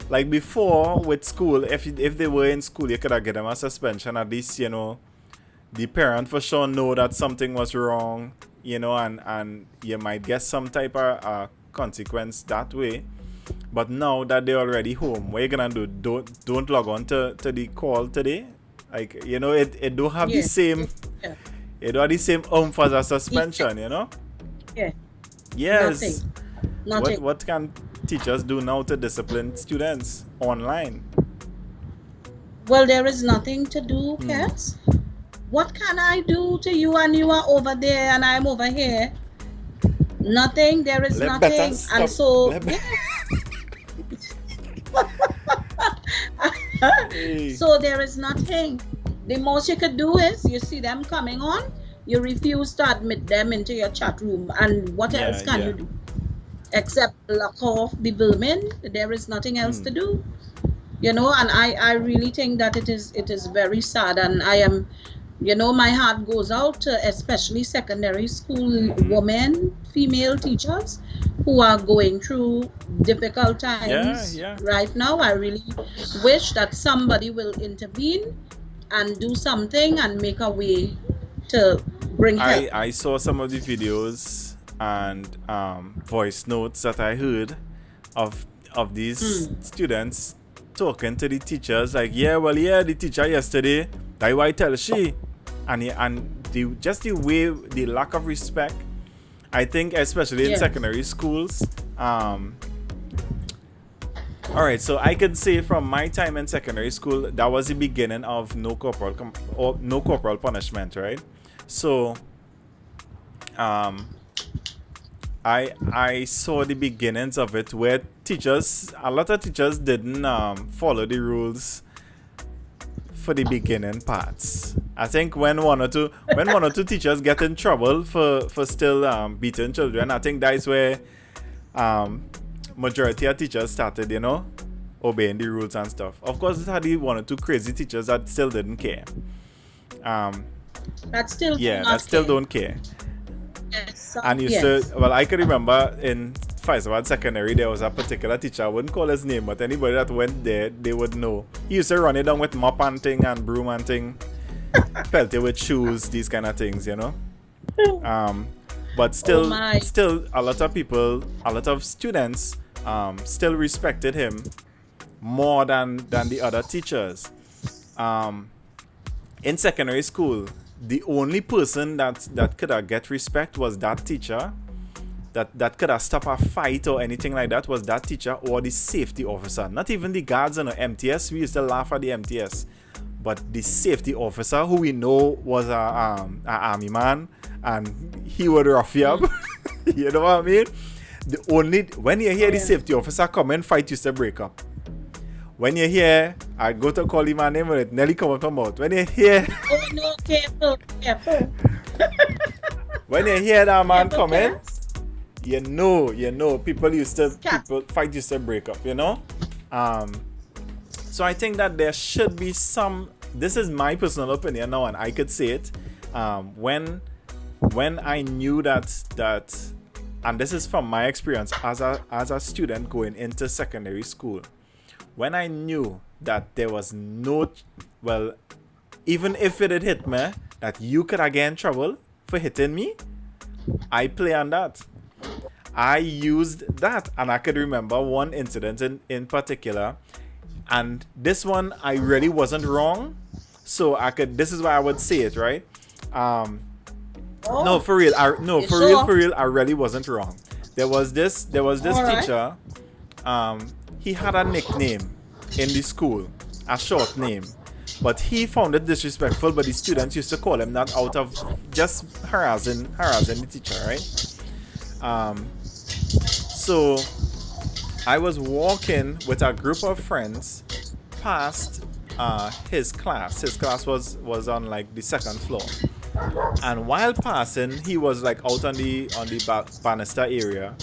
Like before with school, if they were in school, you could have get them a suspension. At least the parent for sure know that something was wrong, and you might get some type of consequence that way. But now that they're already home, what you gonna do? Don't log on to the call today. Like it don't have the Yeah. same Yeah. it don't have the same as a suspension. Yeah. Yes. Nothing. Nothing. What can teachers do now to discipline students online? Well, there is nothing to do, Kess. What can I do to you, and you are over there and I'm over here? Nothing. There is Let better nothing. stop. And so, Let be- Hey. so there is nothing. The most you could do is you see them coming on, you refuse to admit them into your chat room, and what Yeah, else can yeah. you do? Except lock off the vermin. There is nothing else to do. And I really think that it is very sad, and I am, my heart goes out to especially secondary school women, female teachers who are going through difficult times Yeah. right now. I really wish that somebody will intervene and do something and make a way to bring help. I saw some of the videos and voice notes that I heard of these students talking to the teachers like, the teacher yesterday, that's why I tell she, and the way, the lack of respect, I think especially in Yes. secondary schools. All right, so I could say from my time in secondary school, that was the beginning of no corporal punishment, right? So, I saw the beginnings of it where a lot of teachers didn't follow the rules for the beginning parts. I think when one or two teachers get in trouble for still beating children, I think that's where majority of teachers started, obeying the rules and stuff. Of course, it had the one or two crazy teachers that still didn't care. That still do Yeah, not that still care. don't care. Yes. And Yes. I can remember in Faisal Secondary, there was a particular teacher, I wouldn't call his name, but anybody that went there, they would know. He used to run it down with mop and thing and broom and thing, pelt it with shoes, these kind of things, But still, my. still, a lot of students, still respected him more than the other teachers. In secondary school, the only person that could have get respect was that teacher. That could have stopped a fight or anything like that was that teacher or the safety officer. Not even the guards on the MTS. We used to laugh at the MTS, but the safety officer, who we know was a army man, and he would rough you up. You know what I mean? When you hear the safety officer come in, fight used to break up. When you hear, I go to call him my name and it nearly come out of my mouth. When you hear, Oh no, careful. when you hear that man Careful, come in, Kess. you know, fight used to break up, So I think that there should be some this is my personal opinion now, and I could say it. When I knew that, and this is from my experience as a student going into secondary school, when I knew that there was no, well, even if it had hit me, that you could get in trouble for hitting me, I play on that. I used that, and I could remember one incident in particular, and this one I really wasn't wrong, so this is why I would say it, right? No, for real, for real, I really wasn't wrong. There was this teacher, he had a nickname in the school, a short name, but he found it disrespectful, but the students used to call him that out of just harassing the teacher, right? So I was walking with a group of friends past his class. His class was on like the second floor. And while passing, he was like out on the banister area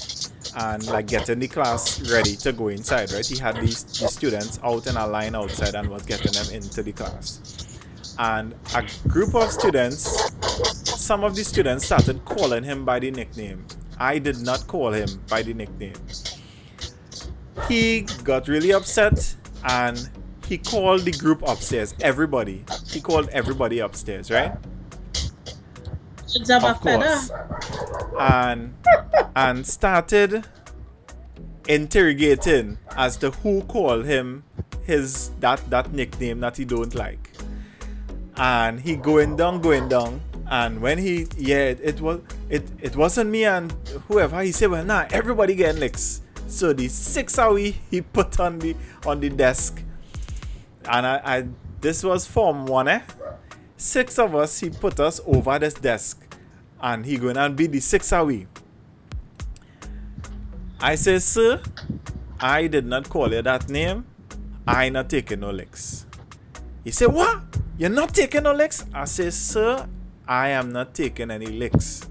and like getting the class ready to go inside, right? He had the students out in a line outside and was getting them into the class. And a group of students, some of the students started calling him by the nickname. I did not call him by the nickname. He got really upset and he called the group upstairs, everybody. He called everybody upstairs, right? Of course. And started interrogating as to who called him that nickname that he don't like. And he going down, and when it wasn't me and whoever, he said, well, nah, everybody getting licks. So the 6 hour he put on the desk, and I this was Form 1, 6 of us, he put us over this desk, and he going to be the 6 hour. I say, sir, I did not call you that name. I not taking no licks. He said, what? You're not taking no licks? I say, sir, I am not taking any licks.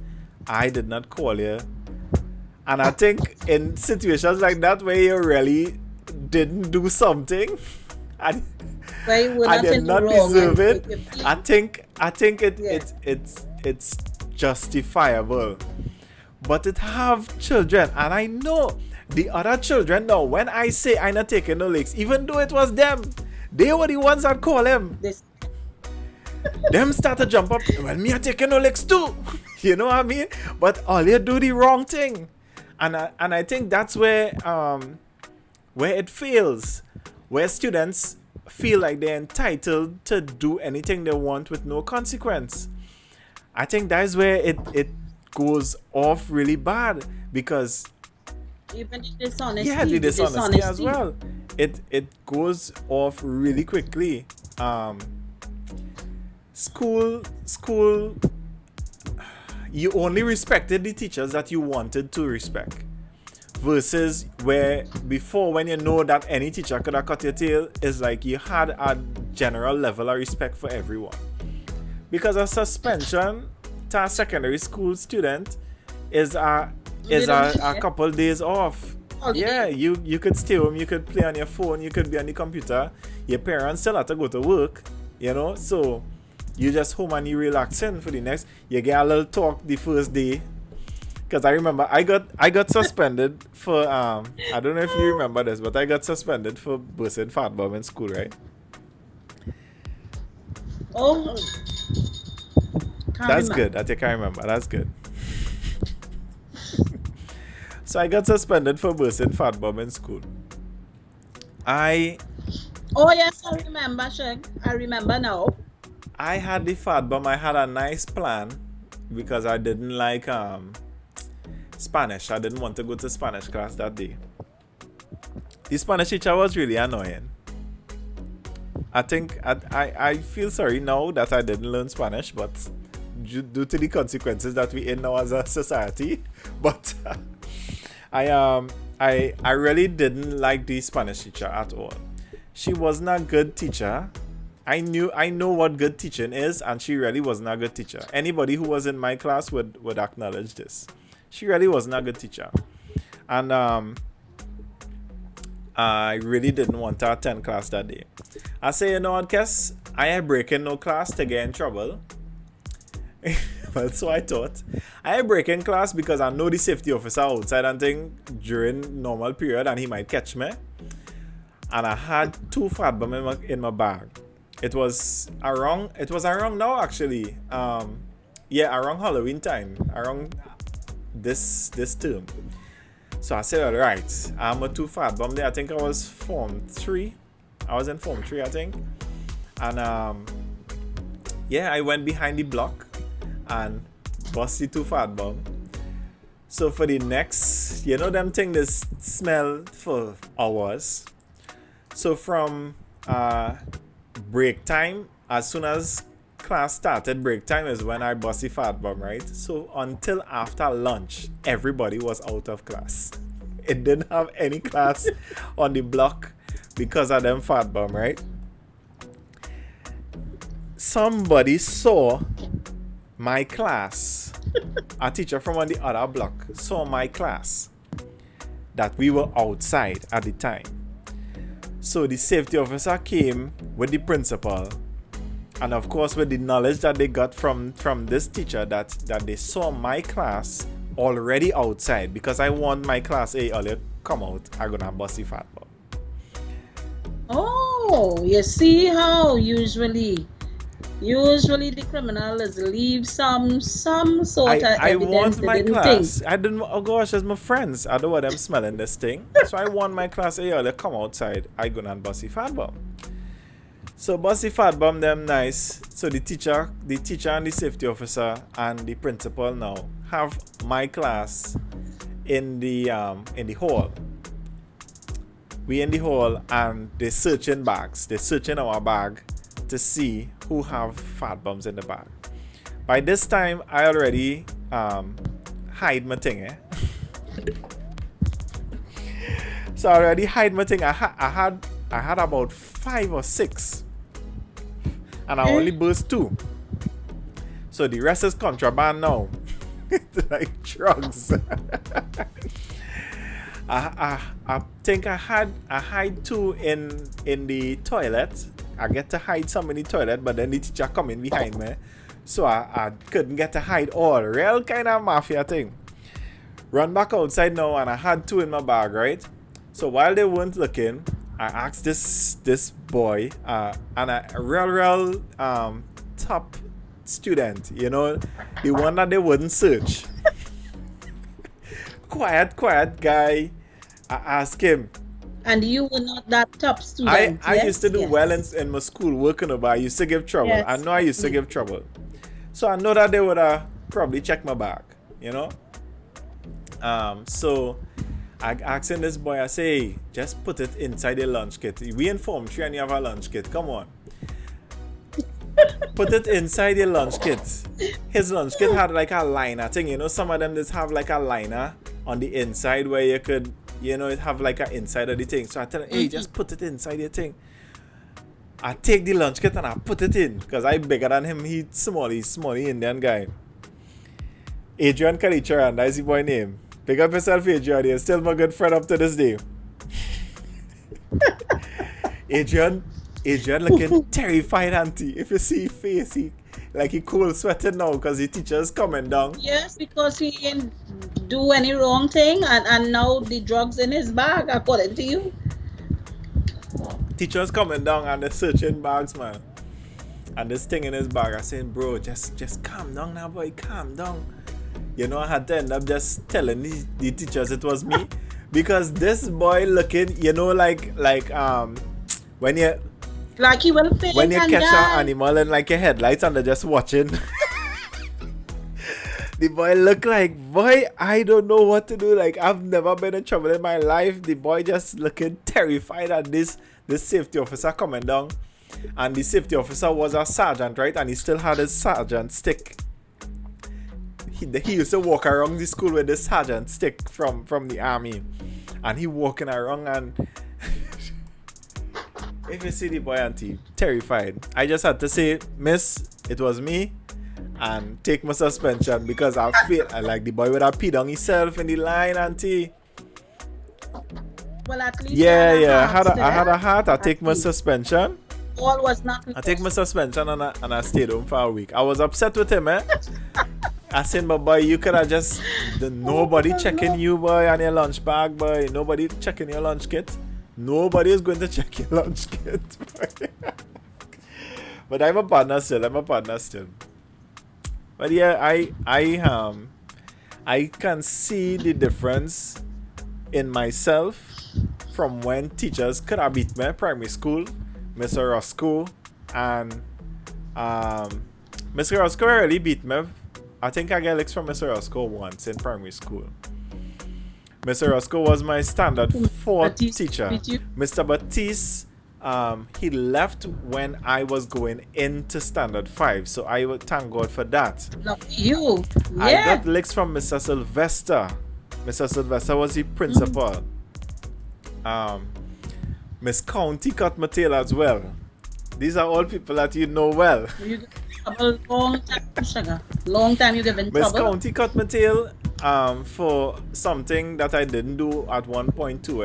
I did not call you. And I think in situations like that where you really didn't do something and I did not deserve it, I think it's justifiable. But it have children, and I know the other children now, when I say I not taking no licks, even though it was them, they were the ones that call him. Them start to jump up, well, me are taking no licks too. You know what I mean? But all you do the wrong thing. And I think that's where it fails, where students feel like they're entitled to do anything they want with no consequence. I think that's where it goes off really bad, because even the dishonesty, the dishonesty as well. It goes off really quickly. School, you only respected the teachers that you wanted to respect, versus where before, when you know that any teacher could have cut your tail, is like you had a general level of respect for everyone. Because a suspension to a secondary school student is a couple days off. Yeah, you could stay home, you could play on your phone, you could be on the computer. Your parents still have to go to work, you know, so you just home and you relaxing for the next. You get a little talk the first day. Because I remember I got suspended for I don't know if you remember this, but I got suspended for busting fat bomb in school, right? Oh, that's good. I think I remember. That's good. So I got suspended for busting fat bomb in school. Oh yes, I remember, Sheg. I remember now. I had the fat bomb. I had a nice plan because I didn't like Spanish. I didn't want to go to Spanish class that day. The Spanish teacher was really annoying. I think I feel sorry now that I didn't learn Spanish, but due to the consequences that we in now as a society. But I really didn't like the Spanish teacher at all. She wasn't a good teacher. I know what good teaching is, and she really wasn't a good teacher. Anybody who was in my class would acknowledge this. She really wasn't a good teacher. And I really didn't want to attend class that day. I say, you know what, Kess? I ain't breaking no class to get in trouble. Well, so I thought. I ain't breaking class because I know the safety officer outside and thing during normal period and he might catch me. And I had 2 fat bomb in my bag. It was around now actually. Around Halloween time. Around this term. So I said, all right, I'm a 2 fat bomb there. I think I was Form 3. I was in Form 3, I think. And I went behind the block and bust the 2 fat bomb. So for the next, them thing this smell for hours. So from break time, as soon as class started, break time is when I bust the fat bomb, right? So until after lunch, everybody was out of class. It didn't have any class on the block because of them fat bomb, right? Somebody saw my class. A teacher from on the other block saw my class that we were outside at the time. So the safety officer came with the principal. And of course, with the knowledge that they got from this teacher that they saw my class already outside, because I want my class A earlier come out, I'm gonna bust the fat bomb. Oh, you see how usually the criminals leave some sort of I evidence. want my they didn't class. think. I didn't. Oh gosh, it's my friends. I don't want them smelling this thing. So I want my class A earlier come outside. I gonna bust the fat bomb. So Bossy Fat Bomb them nice. So the teacher and the safety officer and the principal now have my class in the hall. We in the hall and they searching bags. They searching our bag to see who have fat bombs in the bag. By this time I already hide my thing. So I already hide my thing. I had about 5 or 6. And I only burst 2. So the rest is contraband now. It's like drugs. I think I hide 2 in the toilet. I get to hide some in the toilet, but then the teacher come in behind me. So I couldn't get to hide all. Real kind of mafia thing. Run back outside now and I had 2 in my bag, right? So while they weren't looking, I asked this boy, and a real top student, the one that they wouldn't search. quiet guy. I asked him. And you were not that top student. I used to do well in my school working over. I used to give trouble. Yes. I know I used to give trouble. So I know that they would probably check my bag, So I asking this boy, I say, hey, just put it inside your lunch kit. We in Form 3 and you have a lunch kit. Come on. Put it inside your lunch kit. His lunch kit had like a liner thing. Some of them just have like a liner on the inside where you could, it have like an inside of the thing. So I tell him, hey, just put it inside your thing. I take the lunch kit and I put it in. Because I'm bigger than him. He's small Indian guy. Adrian Kalicharan, that's the boy name. Pick up yourself, Adrian. You're still my good friend up to this day. Adrian looking terrified, auntie. If you see his face, he cold sweating now because the teacher's coming down. Yes, because he didn't do any wrong thing and now the drugs in his bag, according to you. Teacher's coming down and they're searching bags, man. And this thing in his bag, I saying, bro, just calm down now, boy, calm down. I had to end up just telling the teachers it was me. Because this boy looking, when you... Like he will faint when you and catch die. an animal in like your headlights and they're just watching. The boy look like, boy, I don't know what to do. Like, I've never been in trouble in my life. The boy just looking terrified at this safety officer coming down. And the safety officer was a sergeant, right? And he still had his sergeant stick. He used to walk around the school with this sergeant stick from the army. And he walking around and... If you see the boy, auntie, terrified. I just had to say, miss, it was me. And take my suspension because I feel like the boy would have peed on himself in the line, auntie. Well, at least you Yeah, had a yeah. heart I had a still. heart. I At take my least. suspension. All was not I take my lost. suspension and I stayed home for a week. I was upset with him, eh? I said, but boy, you could have just nobody Oh, checking no. you, boy, on your lunch bag, boy. Nobody checking your lunch kit. Nobody is going to check your lunch kit, boy. But I'm a partner still. I'm a partner still. But yeah, I can see the difference in myself from when teachers could have beat me primary school, Mr. Roscoe, and Mr. Roscoe really beat me. I think I get licks from Mr. Roscoe once in primary school. Mr. Roscoe was my standard fourth Batiste teacher. beat you? Mr. Batiste, he left when I was going into standard 5, so I would thank God for that. Lucky you. I Yeah. got licks from Mr. Sylvester. Mr. Sylvester was the principal. Miss County cut my tail as well. These are all people that you know well. You get in trouble long time, sugar. Long time you get in Miss trouble. County cut my tail for something that I didn't do at one point too.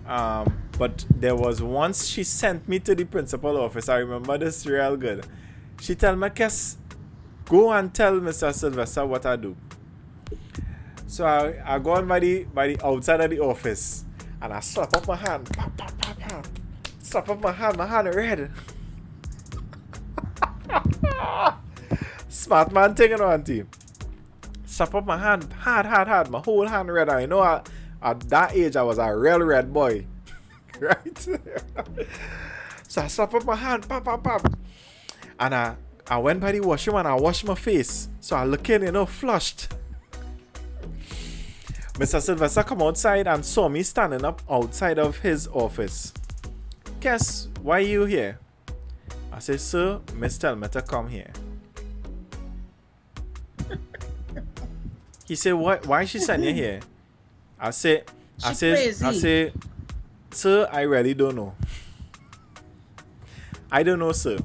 But there was once she sent me to the principal office. I remember this real good. She tell me, Kess, go and tell Mr. Sylvester what I do. So I go on by the outside of the office and I slap up my hand. Pop, pop, pop, pop. Slap up my hand red. Smart man thing, you know, auntie. Slap up my hand hard. My whole hand red. I know at that age I was a real red boy. Right? So I slap up my hand, pop, pop, pop. And I went by the washroom and I washed my face. So I look in, you know, flushed. Mr. Sylvester come outside and saw me standing up outside of his office. Kess, why you here? I said, sir, Miss tell me to come here. He said, why she send you here? I say, sir, I really don't know. I don't know, sir.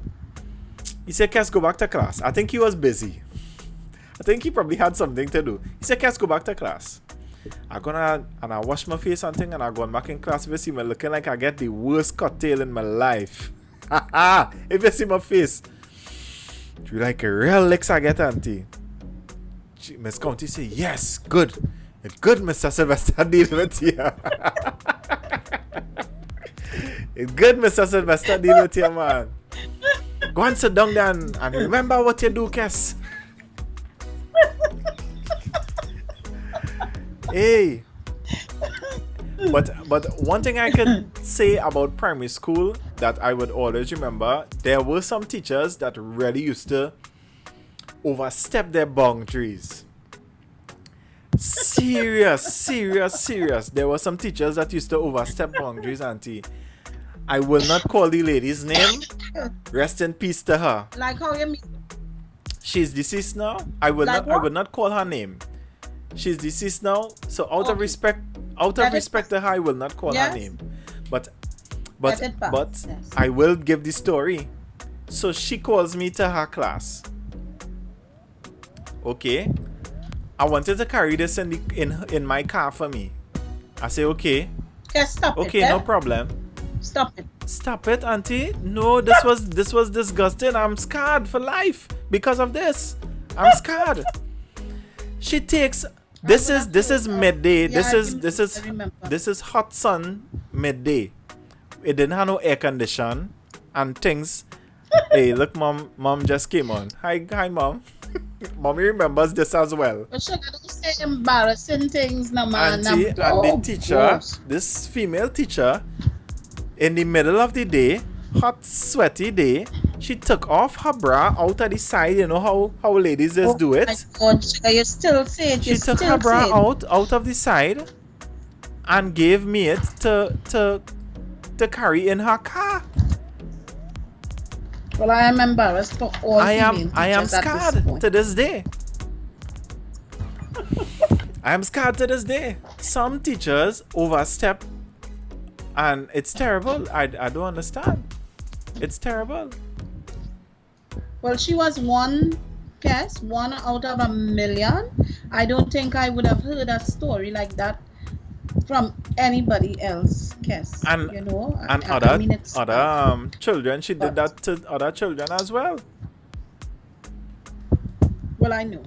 He said, Kess, go back to class. I think he was busy. I think he probably had something to do. He said, Kess, go back to class. I wash my face and thing and I go back in class. If you see me looking like I get the worst cocktail in my life. If you see my face, you like a real licks I get, auntie. Miss County say, yes, good. Good, Mr. Sylvester deal with you. It's good, Mr. Sylvester deal with you, man. Go and sit down there and remember what you do, Kess. Hey. But one thing I could say about primary school that I would always remember, there were some teachers that really used to overstep their boundaries. Serious. There were some teachers that used to overstep boundaries, auntie. I will not call the lady's name. Rest in peace to her. Like how you mean? She's deceased now. I would not call her name. She's deceased now. So out of respect to her, I will not call her name. But Yes. I will give the story. So she calls me to her class. Okay. I wanted to carry this in my car for me. I say okay. Yes, stop it. Okay, no problem. Stop it. Stop it, auntie. No, this was disgusting. I'm scarred for life because of this. I'm scarred. She takes this is midday. Yeah, This is hot sun midday. It didn't have no air condition and things. Hey, look, mom just came on. Hi, mom. Mommy remembers this as well. But sugar, don't say embarrassing things, no man. Auntie and the teacher, this female teacher, in the middle of the day, hot, sweaty day, she took off her bra out of the side. You know how ladies just do it. My God, sugar, you still say it. She took her bra out of the side and gave me it to carry in her car. Well, I am embarrassed for all I am scarred to this day. I am scarred to this day. Some teachers overstep and it's terrible. I don't understand. It's terrible. Well, she was one out of a million. I don't think I would have heard a story like that from anybody else, Kess. And You know, and I mean it's other children, she did but that to other children as well. well, I know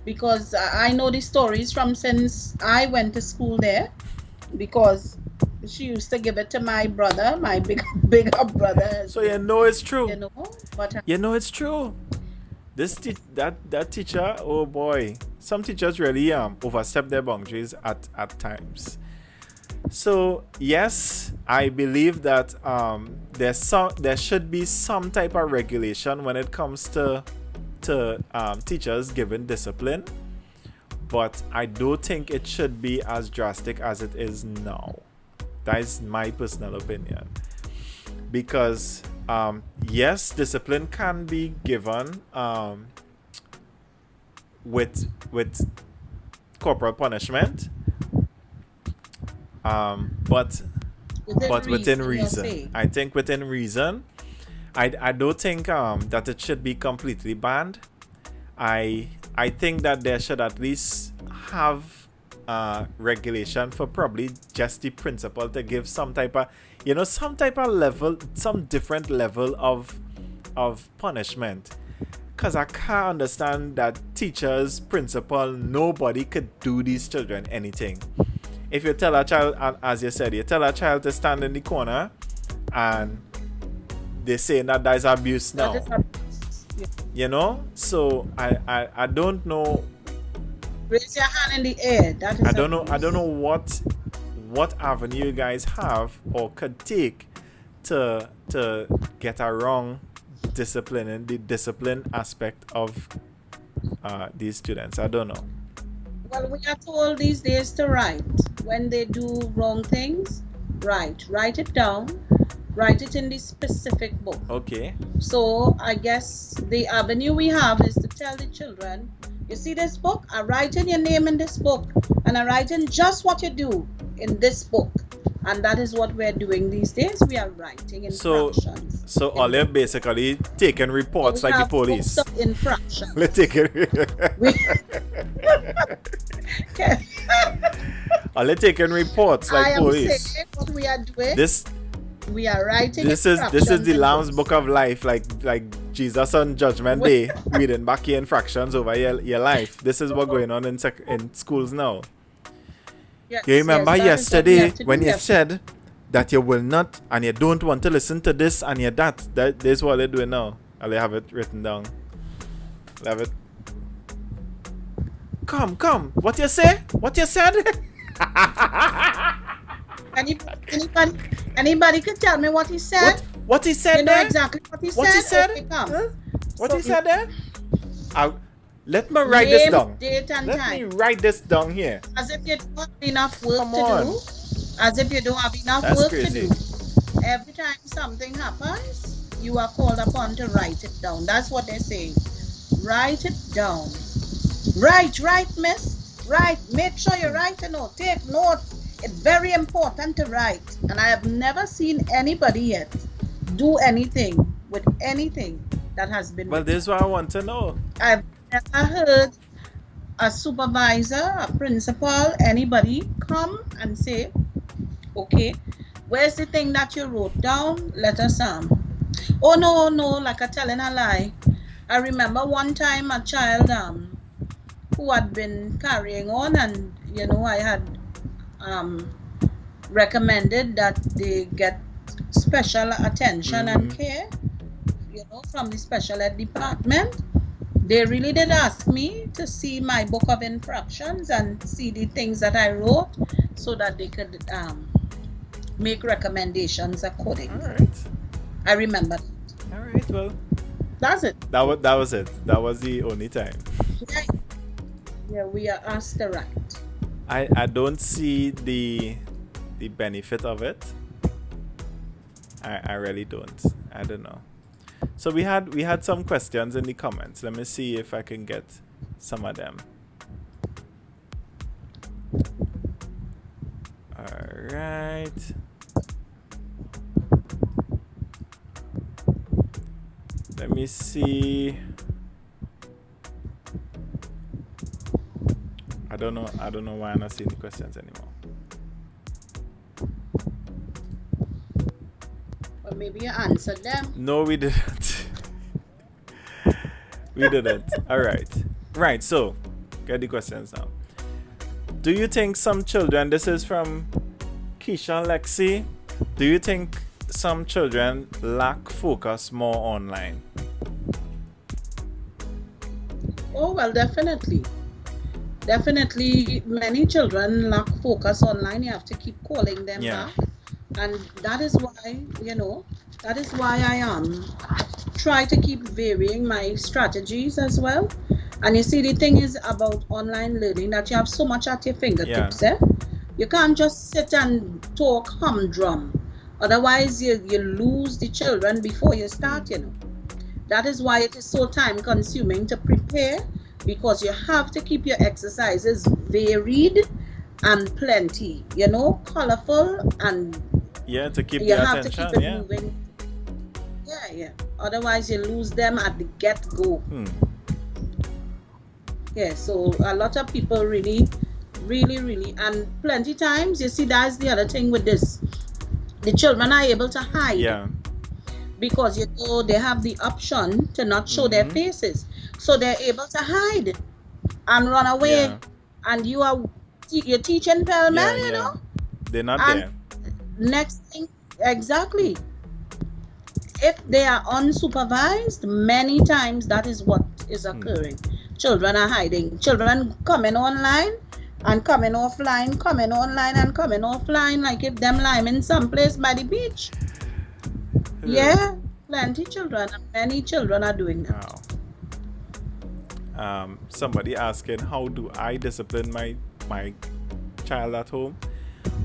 because I know the stories from since I went to school there because she used to give it to my brother, my bigger brother as So you well. know it's You true. know, but You know it's true. That teacher, oh boy, some teachers really overstep their boundaries at times. So yes, I believe that there should be some type of regulation when it comes to teachers given discipline, but I don't think it should be as drastic as it is now. That is my personal opinion. Because yes, discipline can be given with corporal punishment, but within within reason, you're reason. saying. I think within reason. I don't think that it should be completely banned. I think that there should at least have regulation for probably just the principal to give some type of some type of level, some different level of punishment. Cause I can't understand that teachers, principal, nobody could do these children anything. If you tell a child, as you said, you tell a child to stand in the corner, and they say that is abuse That now. is So I don't know. raise your hand in the air. That is I don't know abuse. what avenue you guys have or could take to get around discipline and the discipline aspect of these students. I don't know. Well, we are told these days to write. When they do wrong things, write. Write it down. Write it in the specific book. Okay. So I guess the avenue we have is to tell the children, you see this book? I write in your name in this book. And I write in just what you do in this book. And that is what we're doing these days. We are writing infractions. So all they're basically taking reports So we like the have police. books of infractions. Let's take it. We, Are they taking reports like I am police? saying what we are doing. This We are writing this is the in Lamb's books. Book of Life, like Jesus on Judgment Day, reading back your infractions over your life. This is what going on in schools now. Yes, You remember yes, that is what we yesterday have to when do. you We have said that you will not and you don't want to listen to this and you that is what they're doing now. And they have it written down. They have it. Come. What you say? What you said? Anybody could tell me what he said? What he said You know there? exactly what he What said? he said? Okay, come. Huh? What So he said there? Let me write this name, down. date, and Let time. me write this down here. As if you don't have enough work Come to on. do. As if you don't have enough That's work crazy. to do. Every time something happens, you are called upon to write it down. That's what they say. Write it down. Write, miss. Write. Make sure you write a note. Take notes. It's very important to write. And I have never seen anybody yet do anything with anything that has been Well, written. this is what I want to know. I've never heard a supervisor, a principal, anybody come and say, okay, where's the thing that you wrote down? Let us oh no, like I'm telling a lie. I remember one time a child who had been carrying on, and I had recommended that they get special attention and care, from the special ed department. They really did ask me to see my book of infractions and see the things that I wrote so that they could make recommendations accordingly. All right. I remember that. All right. Well, That's it. that was it. That was the only time. Yeah, we are asked to write. I don't see the benefit of it. I really don't. I don't know. So we had some questions in the comments. Let me see if I can get some of them. All right. Let me see. I don't know why I'm not seeing the questions anymore. maybe you answered them. No, we didn't. We didn't. All right. Right. So, get the questions now. Do you think some children, this is from Keisha Lexi, do you think some children lack focus more online? Oh, well, definitely. Definitely, many children lack focus online. You have to keep calling them Yeah. back. And that is why, that is why I try to keep varying my strategies as well. And you see, the thing is about online learning that you have so much at your fingertips. You can't just sit and talk humdrum. Otherwise, you lose the children before you start, That is why it is so time consuming to prepare, because you have to keep your exercises varied and plenty, colorful, and Yeah, to keep you the have to attention. keep it Yeah. moving. Yeah. Otherwise, you lose them at the get-go. Yeah, so a lot of people really, and plenty times, you see, that's the other thing with this. The children are able to hide. Yeah. Because they have the option to not show their faces, so they're able to hide and run away. Yeah. And you're teaching pell mell, They're not and there. next thing, exactly, if they are unsupervised, many times that is what is occurring. Children are hiding. Children coming online and coming offline, coming online and coming offline, like if them liming someplace by the beach. Yeah, plenty children. Many children are doing that. Wow. Somebody asking, how do I discipline my child at home?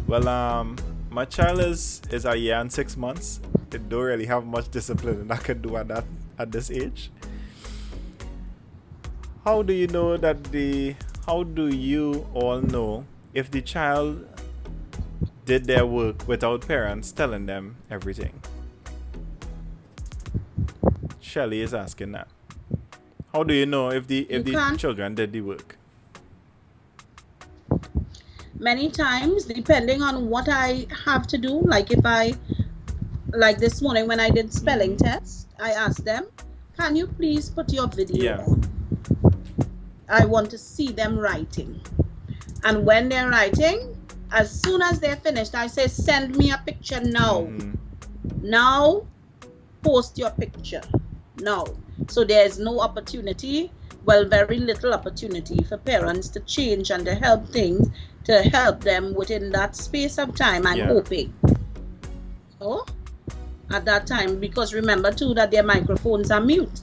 Well, my child is a year and 6 months. They don't really have much discipline that I can do at this age. How do you know how do you all know if the child did their work without parents telling them everything? Shelly is asking that. How do you know if the children did the work? Many times, depending on what I have to do, like this morning when I did spelling test, I asked them, can you please put your video on? I want to see them writing. And when they're writing, as soon as they're finished, I say, send me a picture now. Now, post your picture. Now. So there's no opportunity, very little opportunity for parents to change and to help things, to help them within that space of time, I'm hoping. So, at that time, because remember too that their microphones are mute.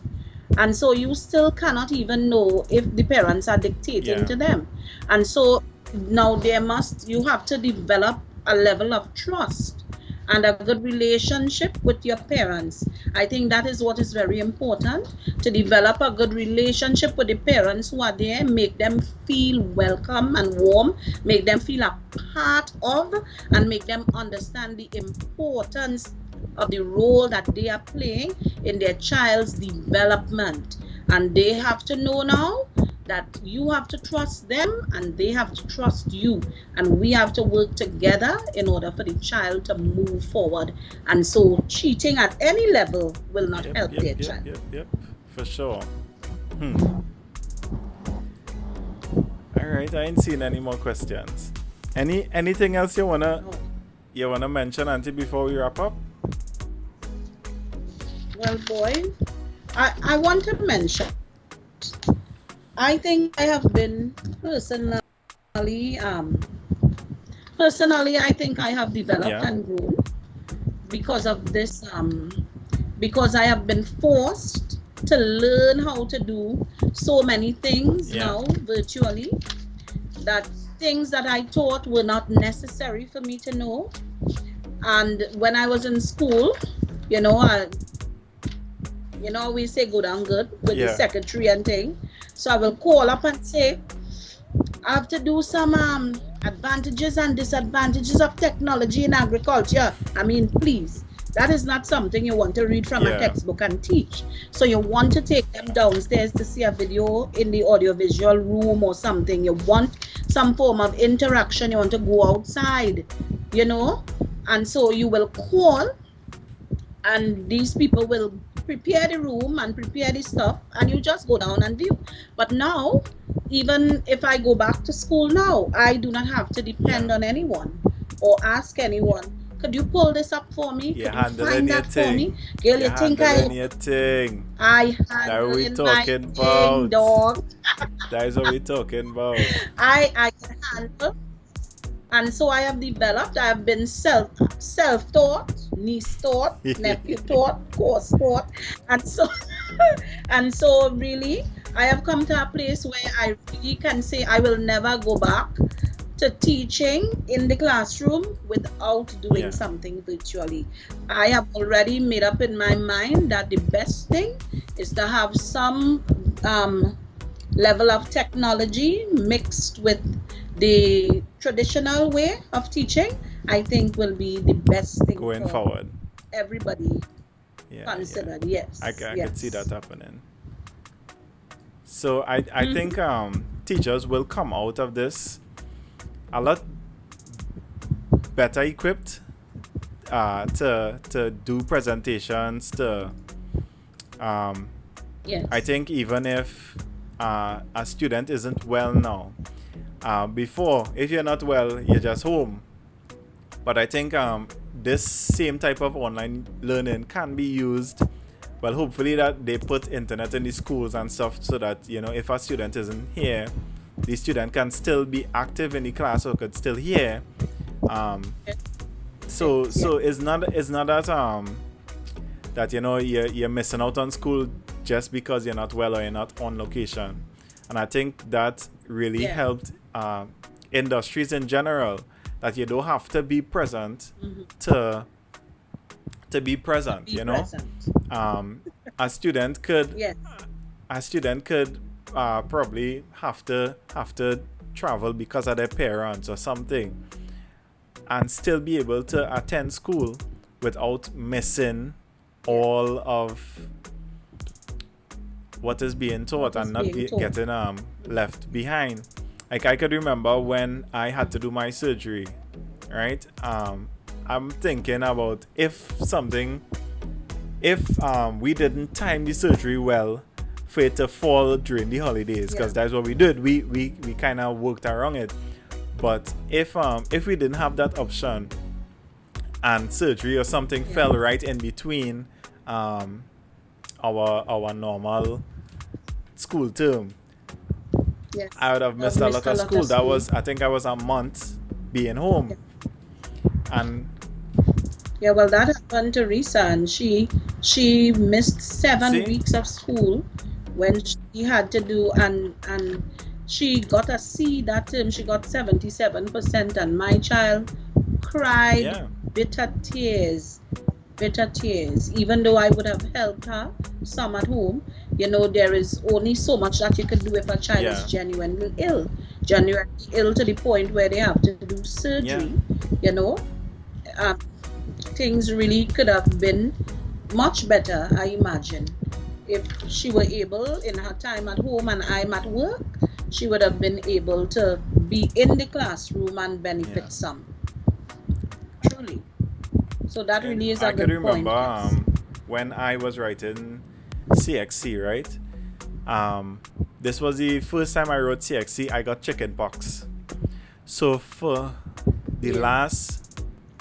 And so you still cannot even know if the parents are dictating to them. And so now you have to develop a level of trust and a good relationship with your parents. I think that is what is very important, to develop a good relationship with the parents who are there, make them feel welcome and warm, make them feel a part of, and make them understand the importance of the role that they are playing in their child's development. And they have to know now that you have to trust them and they have to trust you, and we have to work together in order for the child to move forward. And so cheating at any level will not help their child. Yep, for sure. All right, I ain't seen any more questions. Anything else you wanna mention, Auntie, before we wrap up? Well, boy, I want to mention, I think I have been personally, I think I have developed and grown because of this, because I have been forced to learn how to do so many things now virtually, that things that I thought were not necessary for me to know. And when I was in school, we say good and good with the secretary and thing. So I will call up and say, I have to do some advantages and disadvantages of technology in agriculture. I mean, please, that is not something you want to read from a textbook and teach. So you want to take them downstairs to see a video in the audiovisual room or something. You want some form of interaction. You want to go outside, And so you will call and these people will prepare the room and prepare the stuff, and you just go down and view. But now, even if I go back to school now, I do not have to Yeah. depend on anyone or ask anyone, could you pull this up for me, You're could you handling find your that for me? thing. Girl, You're you think handling your thing. I That what we handling my talking thing, about. dog. That is what we talking about. I can handle. And so I have developed, I have been self-taught, niece taught, nephew taught, course taught. And so and so really I have come to a place where I really can say I will never go back to teaching in the classroom without doing Yeah. something virtually. I have already made up in my mind that the best thing is to have some level of technology mixed with the traditional way of teaching. I think will be the best thing Going for forward. everybody Yeah, yeah. considered. Yes, I could see that yes. happening. So I think Mm-hmm. teachers will come out of this a lot better equipped to do presentations to I Yes, think even if a student isn't well now, before, if you're not well, you're just home. But I think this same type of online learning can be used. Well, hopefully that they put internet in the schools and stuff so that, you know, if a student isn't here, the student can still be active in the class or could still hear. Um, yes, yes, so it's not that that you know you're missing out on school just because you're not well or you're not on location. And I think that really yes. helped industries in general, that you don't have to be present Mm-hmm. to be present, Be you know. present. um, a student could Yes, a student could probably have to travel because of their parents or something, and still be able to attend school without missing yes. all of what is being taught What and is not being taught. getting left behind. Like I could remember when I had to do my surgery, right? I'm thinking about if we didn't time the surgery well for it to fall during the holidays, Yeah, because that's what we did. We kind of worked around it. But if we didn't have that option and surgery or something yeah. fell right in between um, our normal school term, I Yes. would have I've missed a missed lot a of lot of school. That school. was, I think I was a month being home. Yeah. And Yeah, well, that happened to Risa, and she missed seven see, weeks of school when she had to do, and she got a C that term. She got 77%, and my child cried yeah, bitter tears. Even though I would have helped her some at home, there is only so much that you could do if a child is yeah, genuinely ill to the point where they have to do yeah, surgery. You know. Um, Things really could have been much better, I imagine. If she were able, in her time at home and I'm at work, she would have been able to be in the classroom and yeah. benefit some, truly. So that And really is a I could good remember point, Kess. when I was writing CXC, right? Um, this was the first time I wrote CXC. I got chicken pox. So for the Yeah. last,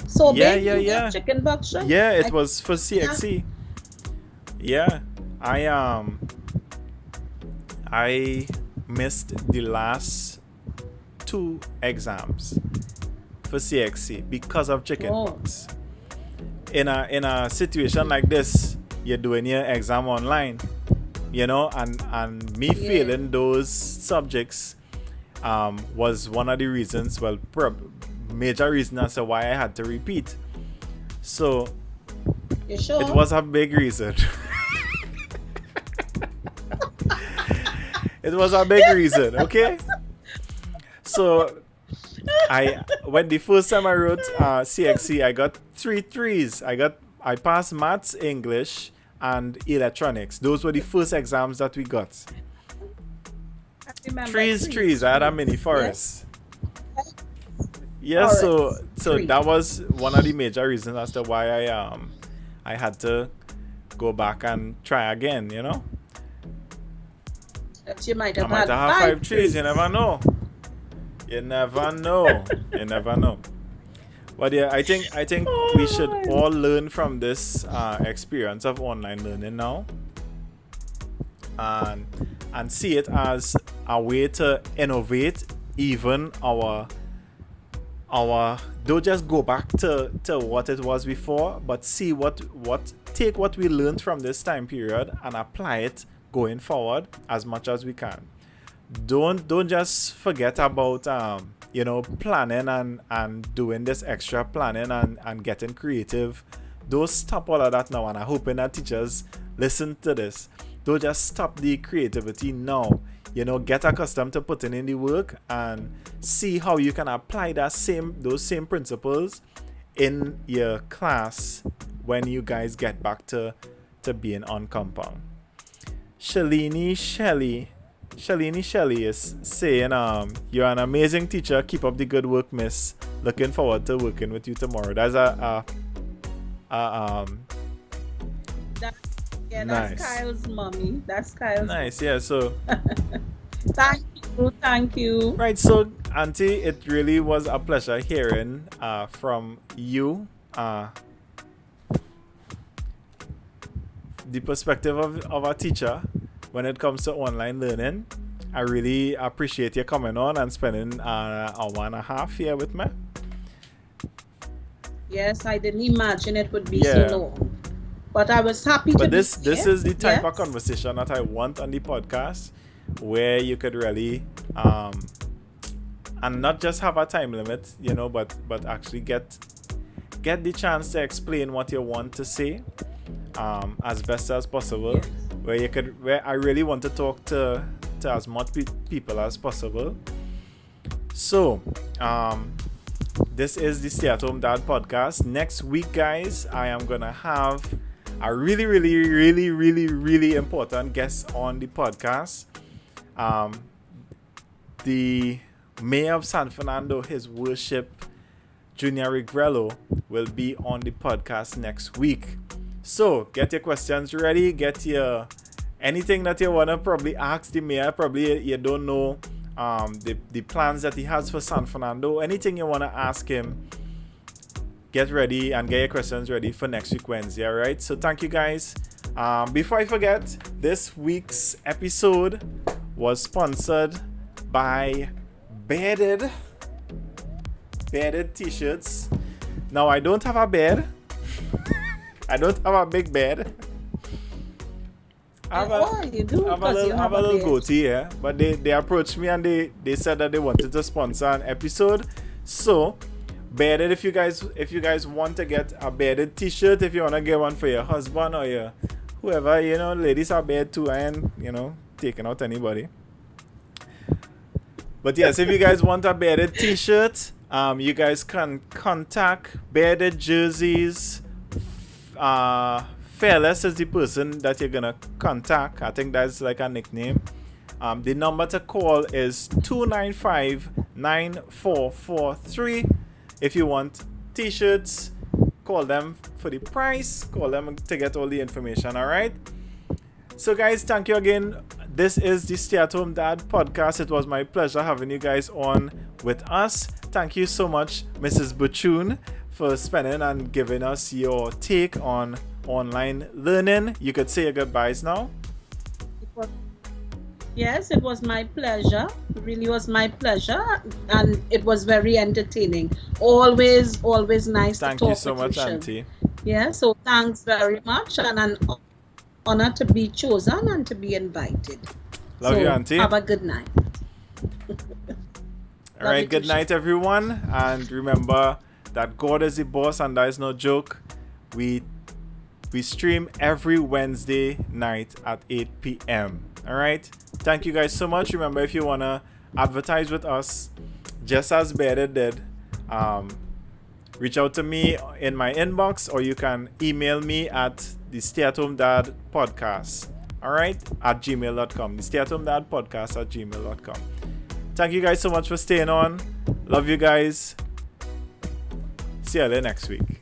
So yeah, big, yeah, you got yeah, chicken pox, right? yeah, it I, was for yeah. CXC. Yeah, I missed the last two exams for CXC because of Oh, chickenpox. In a situation like this, you're doing your exam online, and me yeah. failing those subjects was one of the reasons, well, major reason as to why I had to repeat. So You it sure? was a big reason. It was a big reason, okay? So when the first time I wrote CXC, I got three threes. I passed maths, English, and electronics. Those were the first exams that we got. I remember Trees. I had a mini Yes. forest. Yes, so Forest. so Tree. that was one of the major reasons as to why I I had to go back and try again, you know. That you might I have might had have 5 trees, you never know. You never know. You never know. But yeah, I think we should all learn from this experience of online learning now, and see it as a way to innovate even our don't just go back to what it was before, but see what take what we learned from this time period and apply it going forward as much as we can. Don't just forget about planning and doing this extra planning and getting creative. Don't stop all of that now, and I'm hoping that teachers listen to this. Don't just stop the creativity now. Get accustomed to putting in the work and see how you can apply those same principles in your class when you guys get back to being on compound. Shalini Shelley is saying, you're an amazing teacher. Keep up the good work, miss. Looking forward to working with you tomorrow. That's that's nice. Kyle's mommy. That's Kyle's. Nice, yeah. So thank you. right, so Auntie, it really was a pleasure hearing from you the perspective of a teacher when it comes to online learning. I really appreciate you coming on and spending an hour and a half here with me. Yes, I didn't imagine it would be so long. But I was happy to this be this here. is the type of conversation that I want on the podcast, where you could really and not just have a time limit, but actually get the chance to explain what you want to say as best as possible. Yes. Where I really want to talk to as much people as possible. So this is the Stay at Home Dad podcast. Next week, guys, I am gonna have a really, really, really, really, really important guest on the podcast. The Mayor of San Fernando, His Worship Junior Regrello, will be on the podcast next week. So get your questions ready. Get your anything that you wanna probably ask the mayor. Probably you don't know the plans that he has for San Fernando. Anything you wanna ask him, get ready and get your questions ready for next week Wednesday. All right. So thank you guys. Before I forget, this week's episode was sponsored by bedded t-shirts. Now I don't have a bed. I don't have a big bed. I have a little goatee here, but they approached me and they said that they wanted to sponsor an episode. So bedded, if you guys want to get a bedded t-shirt, if you want to get one for your husband or your whoever, ladies are bed too. I ain't taking out anybody. But yes, if you guys want a bedded t-shirt, you guys can contact Bedded Jerseys. Fearless is the person that you're gonna contact. I think that's like a nickname. The number to call is 295-9443. If you want t-shirts, call them for the price. Call them to get all the information. All right. So guys, thank you again. This is the Stay at Home Dad podcast. It was my pleasure having you guys on with us. Thank you so much, Mrs. Buchoon, for spending and giving us your take on online learning. You could say your goodbyes now. Yes, it was my pleasure. It really was my pleasure, and it was very entertaining. Always nice to talk with you. Thank you so much, Auntie. Yeah, so thanks very much, and an honor to be chosen and to be invited. Love you, Auntie. Have a good night. All right, good night, everyone. And remember that God is the boss, and that is no joke. We stream every Wednesday night at 8 p.m. All right. Thank you guys so much. Remember, if you want to advertise with us, just as Bedded did, reach out to me in my inbox, or you can email me at the Stay at Home Dad podcast. All right. At gmail.com. The Stay at Home Dad podcast at gmail.com. Thank you guys so much for staying on. Love you guys. See you next week.